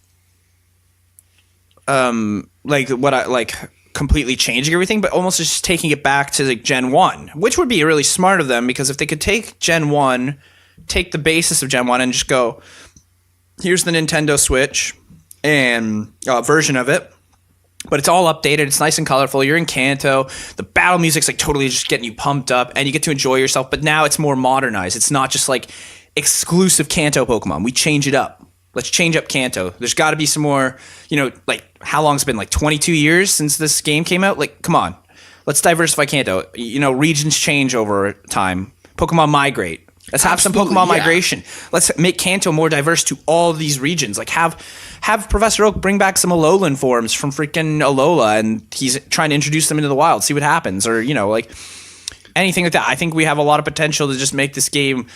completely changing everything, but almost just taking it back to like Gen 1, which would be really smart of them, because if they could take Gen 1, take the basis of Gen 1 and just go, here's the Nintendo Switch and version of it, but it's all updated, it's nice and colorful, you're in Kanto, the battle music's like totally just getting you pumped up and you get to enjoy yourself, but now it's more modernized. It's not just like exclusive Kanto Pokemon. We change it up. Let's change up Kanto. There's got to be some more, like how long it's been, like 22 years since this game came out? Like, come on. Let's diversify Kanto. Regions change over time. Pokemon migrate. Let's have some Pokemon migration. Let's make Kanto more diverse to all these regions. Like have Professor Oak bring back some Alolan forms from freaking Alola, and he's trying to introduce them into the wild, see what happens. Or, like anything like that. I think we have a lot of potential to just make this game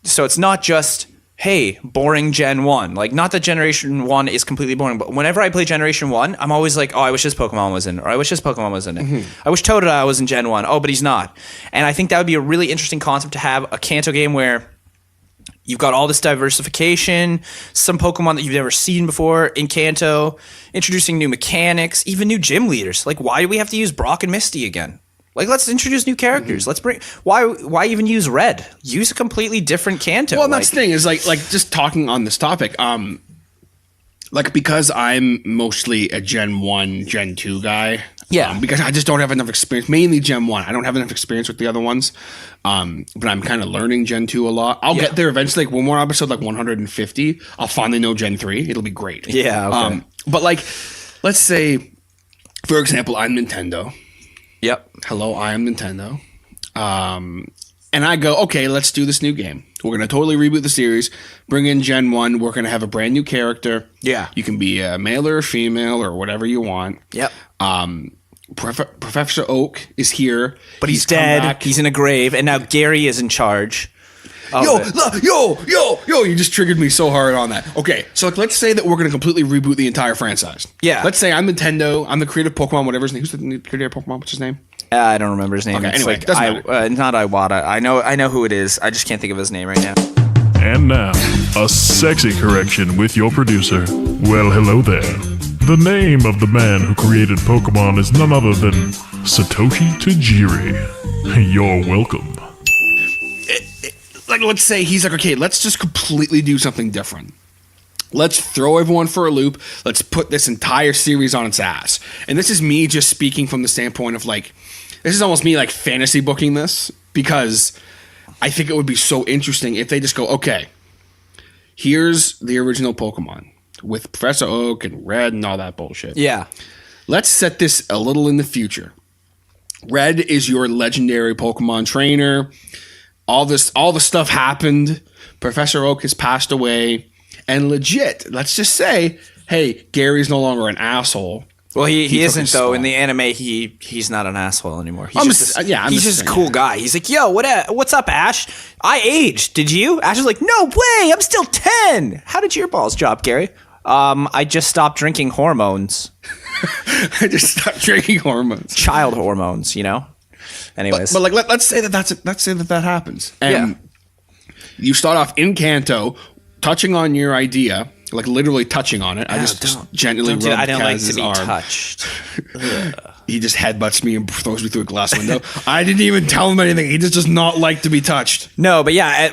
so it's not just, hey, boring Gen 1. Like, not that Generation 1 is completely boring, but whenever I play Generation 1, I'm always like, oh, I wish this Pokemon was in it, or I wish this Pokemon was in it. I wish Totodile was in Gen 1. Oh, but he's not. And I think that would be a really interesting concept to have a Kanto game where you've got all this diversification, some Pokemon that you've never seen before in Kanto, introducing new mechanics, even new gym leaders. Like, why do we have to use Brock and Misty again? Like, let's introduce new characters. Let's bring. Why even use Red? Use a completely different Kanto. Well, that's the thing is like just talking on this topic. Like because I'm mostly a Gen 1, Gen 2 guy. Yeah. Because I just don't have enough experience. Mainly Gen 1. I don't have enough experience with the other ones. But I'm kind of learning Gen 2 a lot. I'll get there eventually. Like when we're on episode like 150, I'll finally know Gen 3. It'll be great. Yeah. Okay. But like, let's say, for example, I'm Nintendo. Yep. Hello, I am Nintendo. And I go, okay, let's do this new game. We're going to totally reboot the series, bring in Gen 1. We're going to have a brand new character. Yeah. You can be a male or a female or whatever you want. Yep. Professor Oak is here. But he's come dead. back. He's in a grave, and now Gary is in charge. Yo, you just triggered me so hard on that. Okay, so like, let's say that we're going to completely reboot the entire franchise. Yeah. Let's say I'm Nintendo. I'm the creator of Pokemon, whatever his name. Who's the creator of Pokemon? What's his name? I don't remember his name. Okay, It's anyway, like doesn't matter. not Iwata. I know who it is. I just can't think of his name right now. And now, a sexy correction with your producer. Well, hello there. The name of the man who created Pokemon is none other than Satoshi Tajiri. You're welcome. Like, let's say he's like, okay, let's just completely do something different. Let's throw everyone for a loop. Let's put this entire series on its ass. And this is me just speaking from the standpoint of like, this is almost me like fantasy booking this, because I think it would be so interesting if they just go, okay, here's the original Pokemon with Professor Oak and Red and all that bullshit. Yeah. Let's set this a little in the future. Red is your legendary Pokemon trainer. All the stuff happened. Professor Oak has passed away. And legit, let's just say, hey, Gary's no longer an asshole. Well, he took isn't his though. spot. In the anime, he's not an asshole anymore. He's I'm just just- yeah, I'm he's just just a saying, cool yeah. guy. He's like, yo, what's up, Ash? I aged. Did you? Ash is like, no way. I'm still 10. How did your balls drop, Gary? I just stopped drinking hormones, I just stopped drinking hormones. child hormones. Anyways, But like, let's say that happens. And you start off in Kanto, touching on your idea, like literally touching on it. I just gently rub I don't like to Kaz's be arm. touched. He just headbutts me and throws me through a glass window. I didn't even tell him anything. He just does not like to be touched. No, but yeah,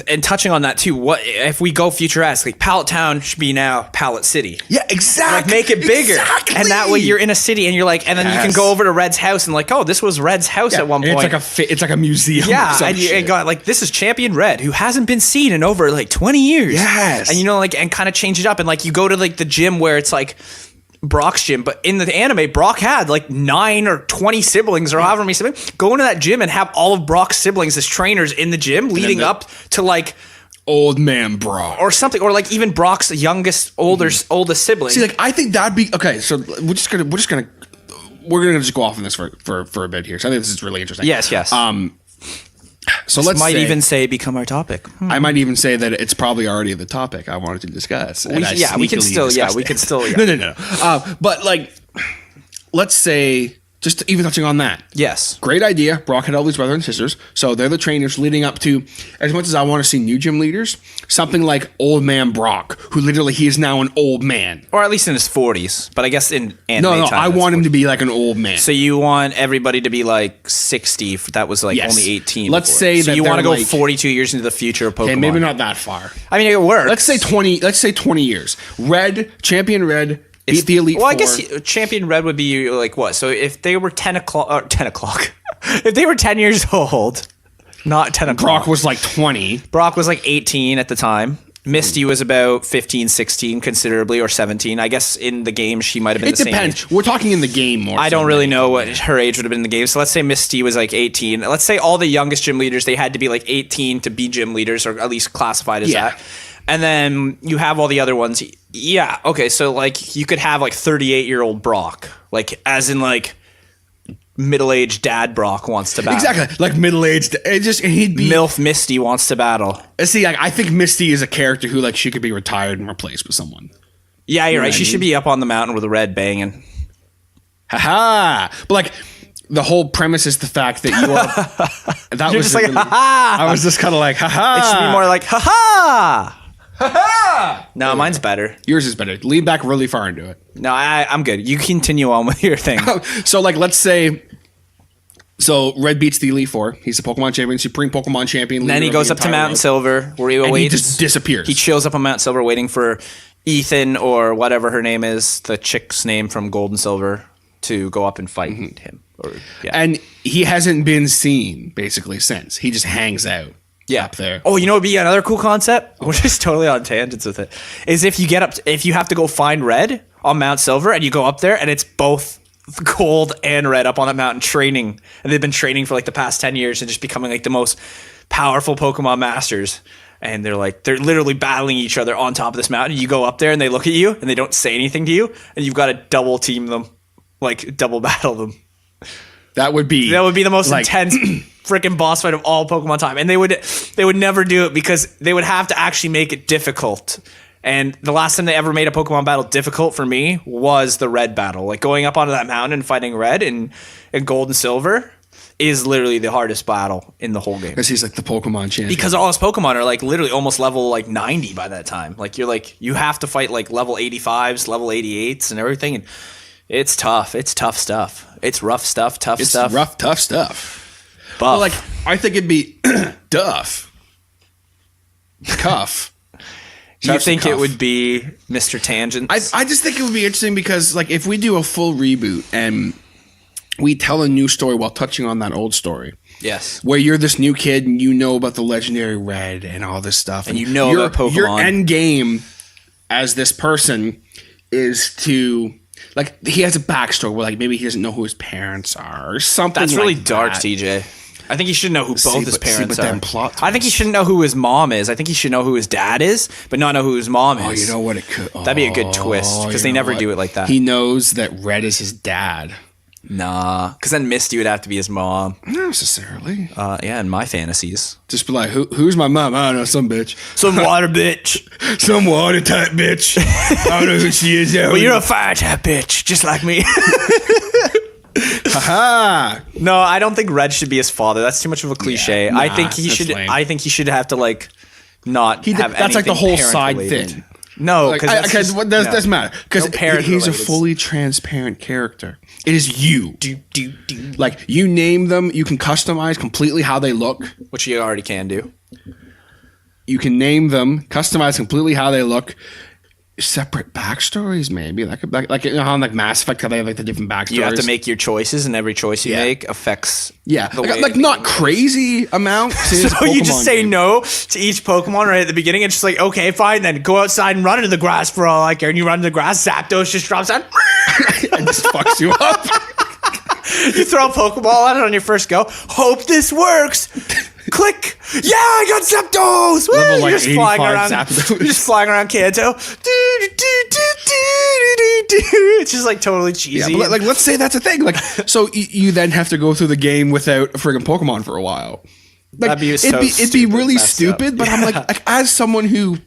and touching on that too. What if we go futuristic? Like Pallet Town should be now Pallet City. Yeah, exactly. Like make it bigger, Exactly. and that way you're in a city, and you're like, and then you can Yes. go over to Red's house and like, oh, this was Red's house at one And point. it's like a museum. or Yeah, some and you shit. got like, this is Champion Red, who hasn't been seen in over like 20 years. Yes. And like, and kind of change it up, and like you go to like the gym where it's like Brock's gym, but in the anime, Brock had like 9 or 20 siblings or however many siblings. Go into that gym and have all of Brock's siblings as trainers in the gym, leading up to like Old man Brock or something, or like even Brock's oldest sibling. See, like I think that'd be okay. So we're gonna just go off on this for a bit here. So I think this is really interesting. Yes. So let's even say become our topic. I might even say that it's probably already the topic I wanted to discuss. We can still. No. But like, let's say, just even touching on that. Yes. Great idea. Brock had all these brothers and sisters, so they're the trainers leading up to. As much as I want to see new gym leaders, something like Old Man Brock, who literally he is now an old man, or at least in his 40s. But I guess in anime no, time, I want him to be like an old man. So you want everybody to be like 60? If that was like only 18. Let's before. say so that you want to go like, 42 years into the future of Pokemon. Okay, maybe not that far. I mean, it works. Let's say 20. Let's say 20 years. Champion Red. Beat the Elite Four. I guess Champion Red would be like what? So if they were 10 o'clock, if they were 10 years old, not 10 o'clock. Brock was like 20. Brock was like 18 at the time. Misty was about 15, 16 considerably, or 17. I guess in the game she might have been the same age. It depends. We're talking in the game more. I don't really know what her age would have been in the game. So let's say Misty was like 18. Let's say all the youngest gym leaders, they had to be like 18 to be gym leaders, or at least classified as that. And then you have all the other ones. Yeah, okay, so like you could have like 38-year-old Brock, like as in like middle-aged dad Brock wants to battle. Exactly, like middle-aged. He'd be MILF Misty wants to battle. See, like I think Misty is a character who like she could be retired and replaced with someone. Yeah, you're right. She should be up on the mountain with a red banging. Haha! But like. The whole premise is the fact that you are. That You're was just like, really, ha-ha! I was just kind of like, haha! It should be more like, ha-ha! Ha-ha! No, mine's better. Yours is better. Lean back really far into it. No, I'm good. You continue on with your thing. So, like, let's say. So, Red beats the Elite Four. He's the Pokemon champion, Supreme Pokemon champion. And then he goes up to Mountain Silver, where he waits. He just disappears. He chills up on Mount Silver waiting for Ethan, or whatever her name is, the chick's name from Gold and Silver, to go up and fight him. And he hasn't been seen basically since. He just hangs out up there. Oh, you know, it'd be another cool concept. We're just totally on tangents with it. Is if you have to go find Red on Mount Silver, and you go up there, and it's both Gold and Red up on that mountain training, and they've been training for like the past 10 years and just becoming like the most powerful Pokemon masters. And they're literally battling each other on top of this mountain. You go up there, and they look at you, and they don't say anything to you, and you've got to double team them, like double battle them. That would be the most intense freaking boss fight of all Pokemon time. And they would never do it because they would have to actually make it difficult. And the last time they ever made a Pokemon battle difficult for me was the Red battle. Like going up onto that mountain and fighting Red and Gold and Silver is literally the hardest battle in the whole game. Because he's like the Pokemon champion. Because all his Pokemon are like literally almost level like 90 by that time. Like you have to fight like level 85s, level 88s and everything. And it's tough. It's tough stuff. It's rough stuff, tough stuff. It's rough, tough stuff. Buff. Well, like, I think it'd be Duff. Cuff. You think it would be Mr. Tangents? I just think it would be interesting because, like, if we do a full reboot and we tell a new story while touching on that old story. Yes. Where you're this new kid and you know about the legendary Red and all this stuff. And you know about Pokemon. Your end game as this person is to... Like, he has a backstory where, like, maybe he doesn't know who his parents are or something. That's really like dark, that. TJ. I think he should know who both his parents are. Plot I think he shouldn't know who his mom is. I think he should know who his dad is, but not know who his mom is. Oh, you know what? It could. That'd be a good twist because they never do it like that. He knows that Red is his dad. Nah, because then Misty would have to be his mom. Not necessarily. Yeah, in my fantasies. Just be like, who's my mom? I don't know, some bitch. Some water bitch. Some water type bitch. I don't know who she is. Well, you're a fire type bitch, just like me. Haha. No, I don't think Red should be his father. That's too much of a cliche. Yeah, I think he should. lame. I think he should have to like not have. That's like the anything whole parent side related. thing. No, Like, because doesn't matter because No parent he's related. a fully transparent character. It is you. do. Like you name them, you can customize completely how they look. Which you already can do. You can name them, customize completely how they look. Separate backstories, maybe like you know how in like Mass Effect how they have like the different backstories. You have to make your choices, and every choice you Yeah. make affects. yeah, the like, way like the not game goes. crazy amounts. So you just say no to each Pokemon right at the beginning, and just like, okay, fine, then go outside and run into the grass for all I care. And you run into the grass, Zapdos just drops out. and just fucks you up. You throw a Pokeball at it on your first go. Hope this works. Click. Yeah, I got Zapdos. Woo! Level, like, You're just flying 85 around. Zapdos. You're just flying around Kanto. It's just like totally cheesy. Yeah, but like, let's say that's a thing. Like, so you then have to go through the game without a friggin' Pokemon for a while. Like, That'd be so it'd be really messed up. stupid. But I'm like, as someone who,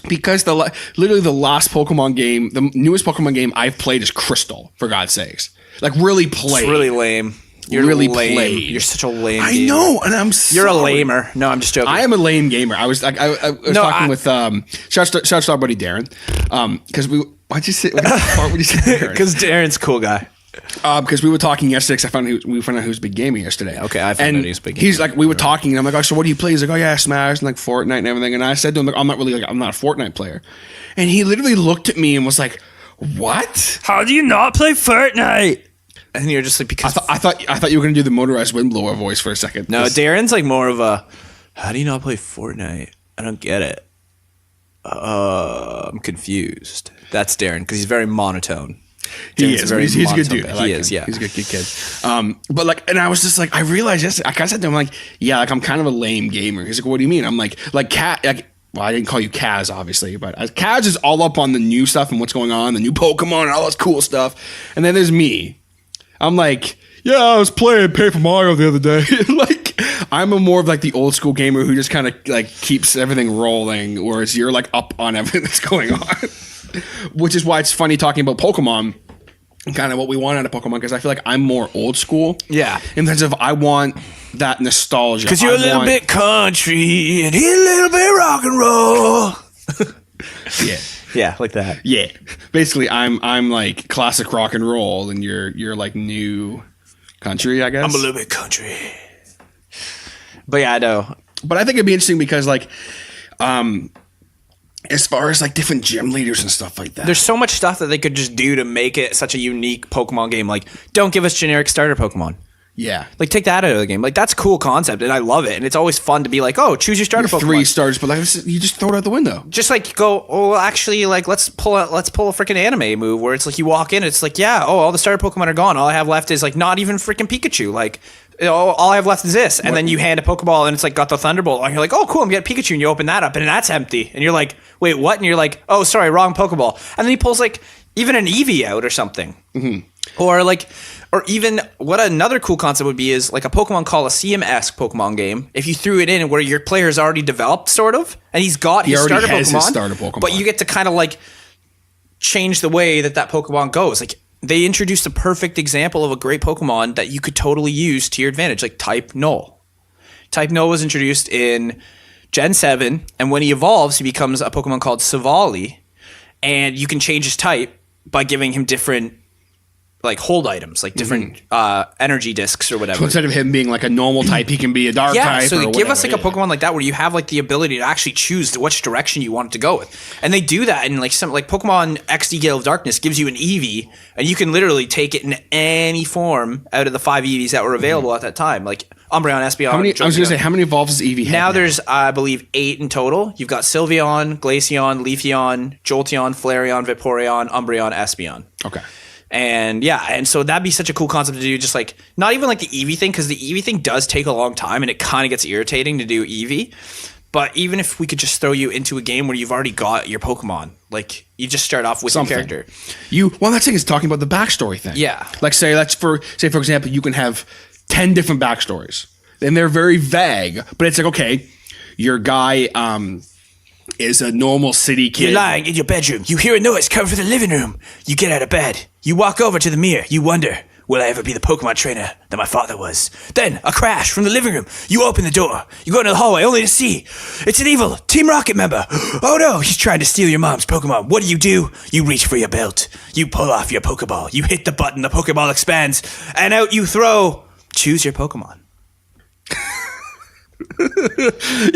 because literally the last Pokemon game, the newest Pokemon game I've played is Crystal. For God's sakes, like really played. It's really lame. You're really lame. played. You're such a lame. I gamer. know, and I'm. You're a sorry. lamer. No, I'm just joking. I am a lame gamer. I was like, I was No, talking with shout out to our buddy Darren, because why'd you say when you say Darren? Because Darren's a cool guy. Because we were talking yesterday. Because we found out he was a big gamer yesterday. Okay, I found out he was a big He's gamer. like, we were talking, and I'm like, oh, so what do you play? He's like, oh yeah, Smash and like Fortnite and everything. And I said to him, like, I'm not a Fortnite player. And he literally looked at me and was like, what? How do you not play Fortnite? And you're just like, because I thought you were gonna do the motorized windblower voice for a second. no, Darren's like more of a, how do you not play Fortnite? I don't get it. I'm confused. That's Darren because he's very monotone. He Darren's is. He's a good monotone dude. guy. I like He him. is, yeah. He's a good kid. But like, and I was just like, I realized yesterday. I kind of said to him like, yeah, like I'm kind of a lame gamer. He's like, what do you mean? I'm like Cat. Like, well, I didn't call you Caz, obviously, but Caz is all up on the new stuff and what's going on, the new Pokemon and all this cool stuff. And then there's me. I'm like, yeah, I was playing Paper Mario the other day. Like, I'm a more of like the old school gamer who just kind of like keeps everything rolling, whereas you're like up on everything that's going on. Which is why it's funny talking about Pokemon and kind of what we want out of Pokemon, because I feel like I'm more old school. Yeah. In terms of I want that nostalgia. Because you're a little bit country and he's a little bit rock and roll. Yeah. Yeah, like that. Yeah. Basically, I'm like classic rock and roll, and you're like new country, I guess. I'm a little bit country. But yeah, I know. But I think it'd be interesting because like, as far as like different gym leaders and stuff like that. There's so much stuff that they could just do to make it such a unique Pokemon game. Like, don't give us generic starter Pokemon. Yeah. Like, take that out of the game. Like, that's a cool concept, and I love it. And it's always fun to be like, oh, choose your starter Pokemon. 3 stars, but like, you just throw it out the window. Just like go, oh, well, actually, like let's pull a freaking anime move where it's like you walk in, it's like, yeah, oh, all the starter Pokemon are gone. All I have left is like not even freaking Pikachu. Like, all I have left is this, and then you hand a Pokeball and it's like got the Thunderbolt, and you're like, oh, cool, I'm getting Pikachu, and you open that up and that's empty, and you're like, wait, what? And you're like, oh, sorry, wrong Pokeball, and then he pulls like even an Eevee out or something, or like. Or even what another cool concept would be is like a Pokemon Coliseum-esque Pokemon game. If you threw it in where your player's already developed, sort of, and he's got his already starter has Pokemon, his starter Pokemon. but you get to kind of like change the way that Pokemon goes. Like they introduced a perfect example of a great Pokemon that you could totally use to your advantage, like Type Null. Type Null was introduced in Gen 7, and when he evolves, he becomes a Pokemon called Savali, and you can change his type by giving him different like hold items, like different energy discs or whatever. So instead of him being like a normal type, he can be a dark type. So or they give us like whatever. a Pokemon like that where you have like the ability to actually choose which direction you want it to go with, and they do that in like some like Pokemon XD Gale of Darkness gives you an Eevee, and you can literally take it in any form out of the 5 Eevees that were available at that time, like Umbreon, Espeon. How many? I was Jolteon. gonna say, how many evolves does Eevee have? Now there's, I believe, 8 in total. You've got Sylveon, Glaceon, Leafeon, Jolteon, Flareon, Vaporeon, Umbreon, Espeon. Okay. And yeah, and so that'd be such a cool concept to do, just like, not even like the Eevee thing, because the Eevee thing does take a long time and it kind of gets irritating to do Eevee. But even if we could just throw you into a game where you've already got your Pokemon, like you just start off with Something. your character. One last thing is talking about the backstory thing. Yeah. Like say for example, you can have 10 different backstories. And they're very vague, but it's like, okay, your guy is a normal city kid. You're lying in your bedroom. You hear a noise coming from the living room. You get out of bed. You walk over to the mirror. You wonder, will I ever be the Pokemon trainer that my father was? Then, a crash from the living room. You open the door. You go into the hallway only to see it's an evil Team Rocket member. Oh no, he's trying to steal your mom's Pokemon. What do? You reach for your belt. You pull off your Pokeball. You hit the button. The Pokeball expands. And out you throw. Choose your Pokemon.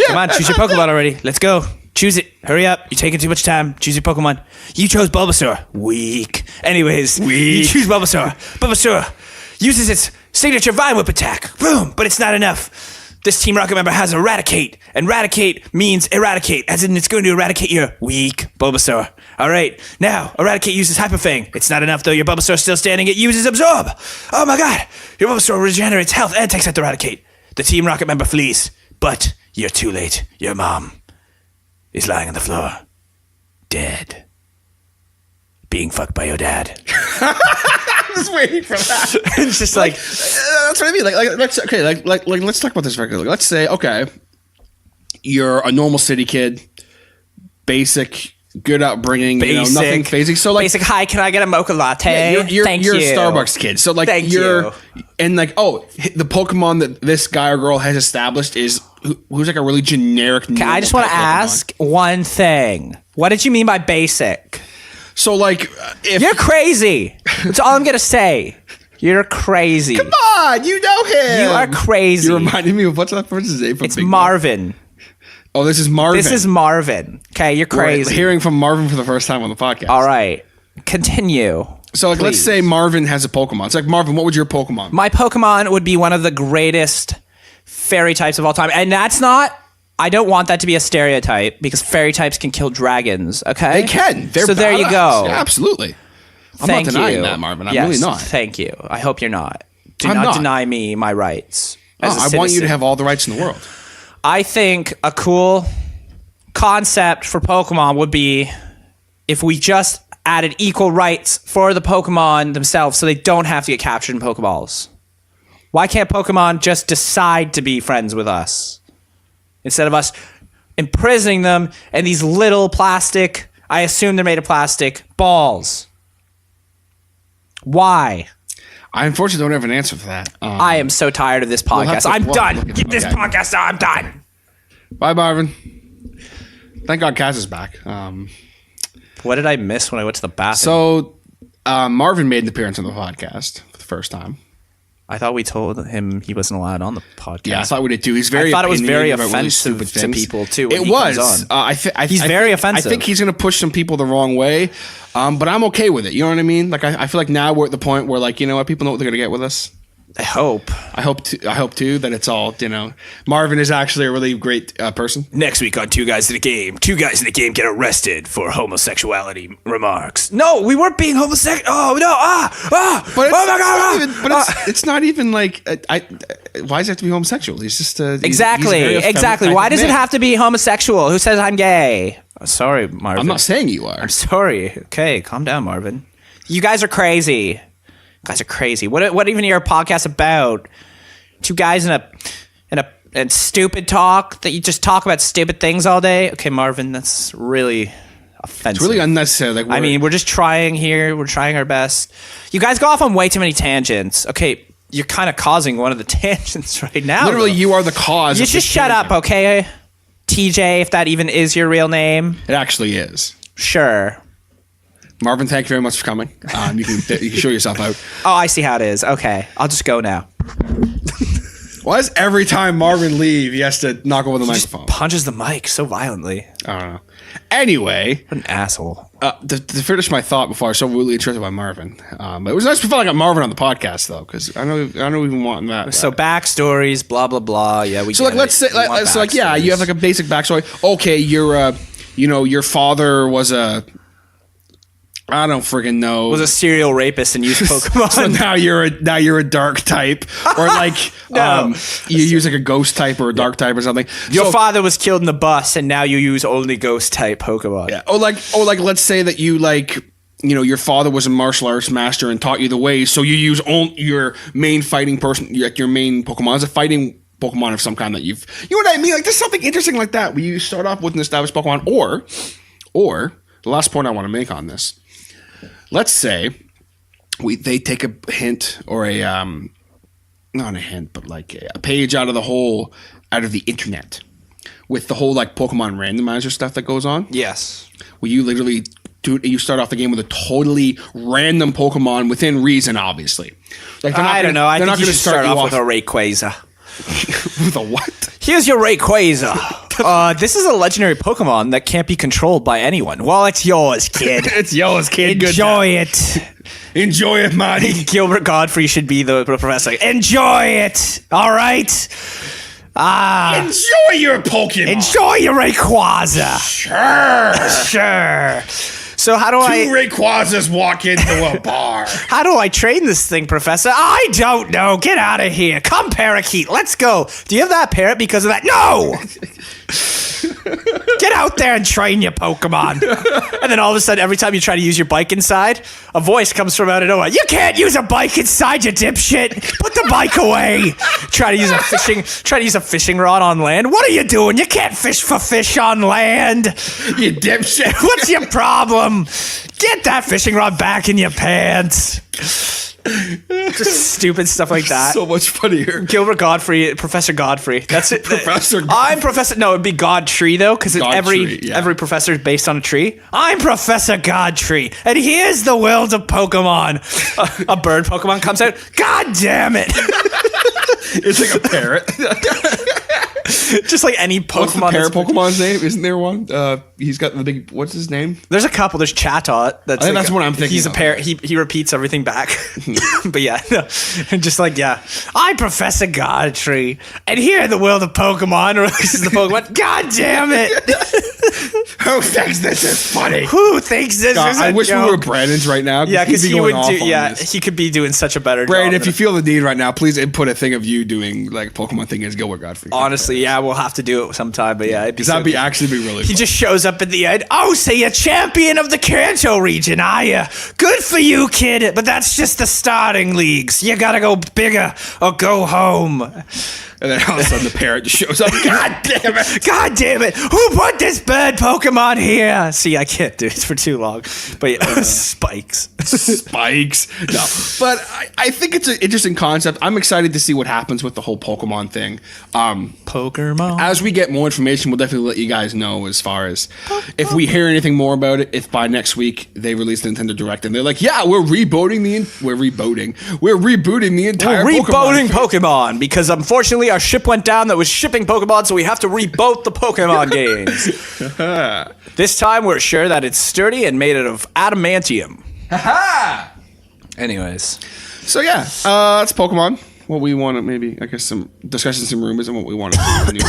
Come on, choose your Pokemon already. Let's go. Choose it. Hurry up. You're taking too much time. Choose your Pokemon. You chose Bulbasaur. Weak. Anyways, you choose Bulbasaur. Bulbasaur uses its signature Vine Whip attack. Boom. But it's not enough. This Team Rocket member has Eradicate, and Eradicate means eradicate, as in it's going to eradicate your weak Bulbasaur. All right, now Eradicate uses Hyper Fang. It's not enough though. Your Bulbasaur's still standing. It uses Absorb. Oh my God! Your Bulbasaur regenerates health and takes out the Eradicate. The Team Rocket member flees, but you're too late. Your mom is lying on the floor, dead, being fucked by your dad. I was waiting for that. It's just like That's what I mean. Let's talk about this very quickly. Let's say, okay, you're a normal city kid, basic, good upbringing, nothing basic. So like, basic. Hi, can I get a mocha latte? you're Thank a you. Starbucks kid. So like, the Pokemon that this guy or girl has established is who's like a really generic. Okay, I just want to ask one thing. What did you mean by basic? So like, if You're crazy. That's all I'm gonna say. You're crazy. come on, you know him. You are crazy. You reminded me of what's that person's name from It's Big Mouth? Marvin. Oh, this is Marvin. This is Marvin. Okay, you're We're crazy. hearing from Marvin for the first time on the podcast. All right, continue. So like, let's please. say Marvin has a Pokemon. It's like, Marvin, what would your Pokemon? My Pokemon would be one of the greatest fairy types of all time, and that's not. I don't want that to be a stereotype because fairy types can kill dragons. Okay, They can. They're so there you badass. go. Yeah, absolutely. I'm Thank not denying you. that, Marvin. I'm Yes, really not. Thank you. I hope you're not. Do I'm not not. deny me my rights. as a I want you to citizen. have all the rights in the world. I think a cool concept for Pokemon would be if we just added equal rights for the Pokemon themselves so they don't have to get captured in Pokeballs. Why can't Pokemon just decide to be friends with us? Instead of us imprisoning them in these little plastic, I assume they're made of plastic, balls. Why? I unfortunately don't have an answer for that. I am so tired of this have podcast. to- I'm we'll done. look at Get the this guy. podcast out. I'm done. Bye, Marvin. Thank God Kaz is back. What did I miss when I went to the bathroom? So Marvin made an appearance on the podcast for the first time. I thought we told him he wasn't allowed on the podcast. Yeah, I thought we did too. He's very. I thought it was very opinionated about really offensive stupid to things. people, too, when It he was. comes on. He's very offensive. I think he's going to push some people the wrong way, but I'm okay with it. You know what I mean? Like I feel like now we're at the point where like, you know what, people know what they're going to get with us. I hope. I hope too that it's all, Marvin is actually a really great person. Next week on Two Guys in a Game, two guys in a game get arrested for homosexuality remarks. No, we weren't being homosexual. Oh no! But it's, oh my God! it's not even like why does he have to be homosexual? He's just Exactly. Exactly. Why does it have to be homosexual? Who says I'm gay? Sorry, Marvin. I'm not saying you are. I'm sorry. Okay, calm down, Marvin. You guys are crazy. You guys are crazy. What even are your podcast about? Two guys and stupid talk that you just talk about stupid things all day. Okay, Marvin, that's really offensive. It's really unnecessary. Like, I mean, we're just trying here. We're trying our best. You guys go off on way too many tangents. Okay, you're kind of causing one of the tangents right now. literally, though. you are the cause. You of just this shut up, tangent. okay? TJ, if that even is your real name. It actually is. Sure. Marvin, thank you very much for coming. You can show yourself out. Oh, I see how it is. Okay, I'll just go now. Why is every time Marvin leave, he has to knock over the microphone? Punches the mic so violently. I don't know. Anyway, What an asshole. to finish my thought before I was so really interested by Marvin. It was nice to feel like I got Marvin on the podcast though, because I know we've been wanting that. So backstories, blah blah blah. Yeah, we. So like, let's say, you have like a basic backstory. Okay, your father was a, I don't friggin' know. was a serial rapist and used Pokemon. So now you're a dark type, or like No. you use like a ghost type or a dark type or something. Your So- father was killed in the bus, and now you use only ghost type Pokemon. Yeah. Or like let's say that you your father was a martial arts master and taught you the ways, so you use your main fighting person, your main Pokemon is a fighting Pokemon of some kind that you know what I mean? Like there's something interesting like that where you start off with an established Pokemon, or the last point I want to make on this. Let's say they take a hint or a not a hint, but like a page out of the internet with the whole like Pokemon randomizer stuff that goes on. Yes. Where you literally you start off the game with a totally random Pokemon within reason, obviously. Like I don't know. I they're think not you going should to start you off with a Rayquaza. with a what? Here's your Rayquaza. This is a legendary Pokemon that can't be controlled by anyone. Well, it's yours, kid. It's yours, kid. Enjoy it. Enjoy it, Marty. Gilbert Godfrey should be the professor. Enjoy it. All right. Enjoy your Pokemon. Enjoy your Rayquaza. Sure. So how do Two Rayquazas walk into a bar. How do I train this thing, Professor? I don't know. Get out of here. Come, Parakeet. Let's go. Do you have that parrot because of that? No! Get out there and train your Pokemon. And then all of a sudden, every time you try to use your bike inside, a voice comes from out of nowhere. You can't use a bike inside, you dipshit. Put the bike away. Try to use a fishing rod on land. What are you doing? You can't fish for fish on land. You dipshit. What's your problem? Get that fishing rod back in your pants. Just stupid stuff like that. So much funnier. Gilbert Godfrey, Professor Godfrey. That's it. Professor Godfrey. I'm Professor. No, it'd be Godtree though, because Godtree, yeah. every professor is based on a tree. I'm Professor Godtree, and here's the world of Pokemon. A bird Pokemon comes out. God damn it! It's like a parrot. Just like any Pokemon. What's the parrot Pokemon's name? Isn't there one? He's got the big. What's his name? There's a couple. There's Chatot. I think that's what I'm thinking. He's a parrot. He repeats everything back. But yeah, no. Just like I'm Professor Godtree, and here in the world of Pokemon releases the Pokemon. God damn it! Who thinks this is funny? Who thinks this is? I wish we were Brandon's right now. Yeah, because he would do. Yeah, this. he could be doing such a better Brandon, job. if you feel the need right now, please input a thing of you doing like Pokemon thing as Gilbert Godfrey. Honestly, yeah, we'll have to do it sometime. But yeah, that'd be actually be really. He just shows up at the end. Oh, so you're champion of the Kanto region, are you? Good for you, kid. But that's just the starting leagues. You gotta go bigger or go home. And then all of a sudden the parrot just shows up. God damn it! God damn it! Who put this bad Pokemon here? See, I can't do it for too long. But yeah, spikes. Spikes. No, but I think it's an interesting concept. I'm excited to see what happens with the whole Pokemon thing. Pokemon. As we get more information, we'll definitely let you guys know as far as if we hear anything more about it. If by next week they release the Nintendo Direct and they're like, yeah, we're rebooting the entire Pokemon because unfortunately our ship went down that was shipping Pokemon, so we have to reboot the Pokemon games. This time we're sure that it's sturdy and made out of adamantium. Anyways. So yeah, that's Pokemon. What we want to maybe, I guess, some discussion, some rumors, and what we want to do with the new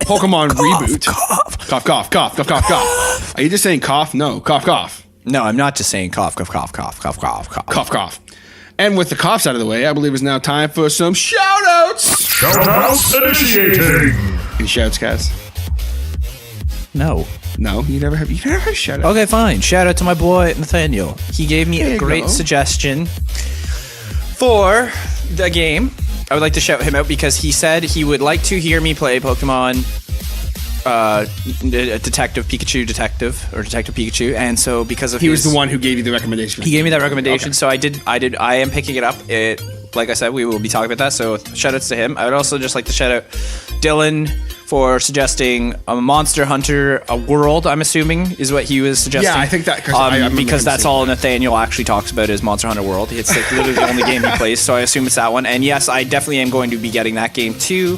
Pokemon reboot. Cough. Are you just saying cough? No, cough. No, I'm not just saying cough. Cough. And with the coughs out of the way, I believe it's now time for some shout-outs. Shout-outs initiating. Any shouts, Caz? No, you never have shout-outs. Okay, fine. Shout out to my boy Nathaniel. He gave me a great suggestion for the game. I would like to shout him out because he said he would like to hear me play Pokemon Detective Pikachu, and so because of he was the one who gave you the recommendation. He gave me that recommendation, okay. So I am picking it up. Like I said, we will be talking about that, so shout outs to him. I would also just like to shout out Dylan for suggesting a Monster Hunter World, I'm assuming is what he was suggesting. Yeah, I think that because that's all Nathaniel actually talks about is Monster Hunter World. It's like literally the only game he plays, so I assume it's that one. And yes, I definitely am going to be getting that game too.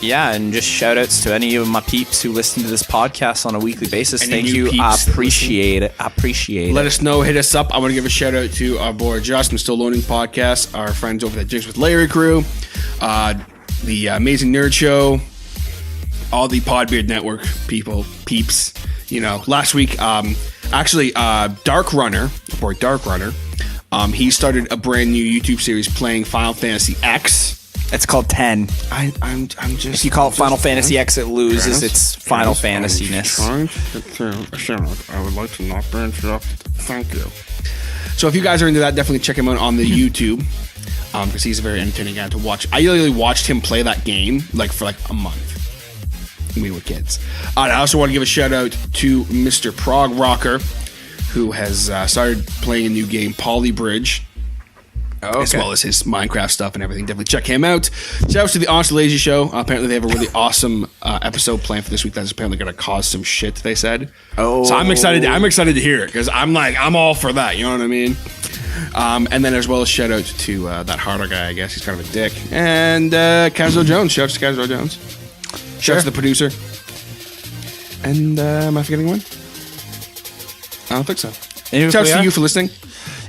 Yeah, and just shout outs to any of my peeps who listen to this podcast on a weekly basis. Thank you. I appreciate it. Let us know. Hit us up. I want to give a shout out to our boy Josh from Still Loading Podcast, our friends over at Jigs with Larry crew, the Amazing Nerd Show, all the Podbeard Network peeps. You know, last week, Dark Runner, he started a brand new YouTube series playing Final Fantasy X. It's called 10. I'm just. If you call it Final Fantasy X, it loses its Final Fantasy-ness. I would like to not be interrupted. Thank you. So if you guys are into that, definitely check him out on the YouTube because he's a very entertaining guy to watch. I literally watched him play that game for a month when we were kids. I also want to give a shout out to Mr. Prog Rocker, who has started playing a new game, Poly Bridge. Okay. As well as his Minecraft stuff and everything. Definitely check him out. Shout out to the Honest Lazy Show. Apparently they have a really awesome episode planned for this week that's apparently going to cause some shit, they said. Oh. So I'm excited to hear it because I'm all for that. You know what I mean? And then as well as shout out to that Hodder guy, I guess. He's kind of a dick. And Kazzo Jones. Shout out to Kazzo Jones. Shout out to the producer. And am I forgetting one? I don't think so. Shout out to you for listening.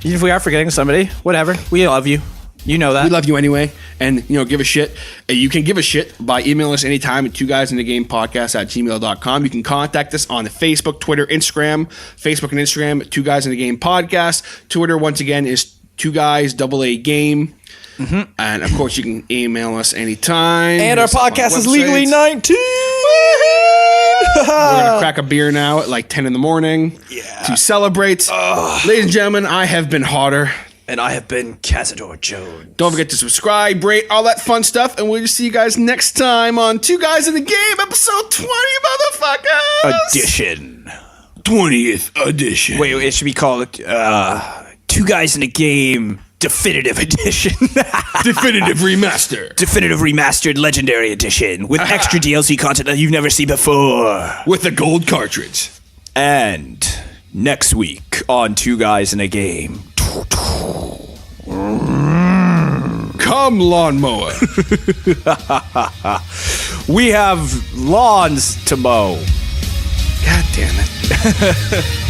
Even if we are forgetting somebody, whatever. We love you. You know that. We love you anyway. and give a shit. You can give a shit by emailing us anytime at 2guysinthegamepodcast@gmail.com. You can contact us on Facebook, Twitter, Instagram. Facebook and Instagram, 2 Guys in the Game Podcast. Twitter, once again, is 2 Guys AA Game. And of course, you can email us anytime. And our podcast is legally 19. We're gonna crack a beer now at like 10 in the morning to celebrate. Ladies and gentlemen, I have been Hodder. And I have been Cazador Jones. Don't forget to subscribe, rate, all that fun stuff, and we'll see you guys next time on 2 Guys in the Game, episode 20, motherfuckers! Edition. 20th edition. Wait, it should be called 2 Guys in a Game Definitive Edition. Definitive Remaster. Definitive Remastered Legendary Edition with extra DLC content that you've never seen before. With a gold cartridge. And next week on 2 Guys in a Game. Come, lawnmower. We have lawns to mow. God damn it.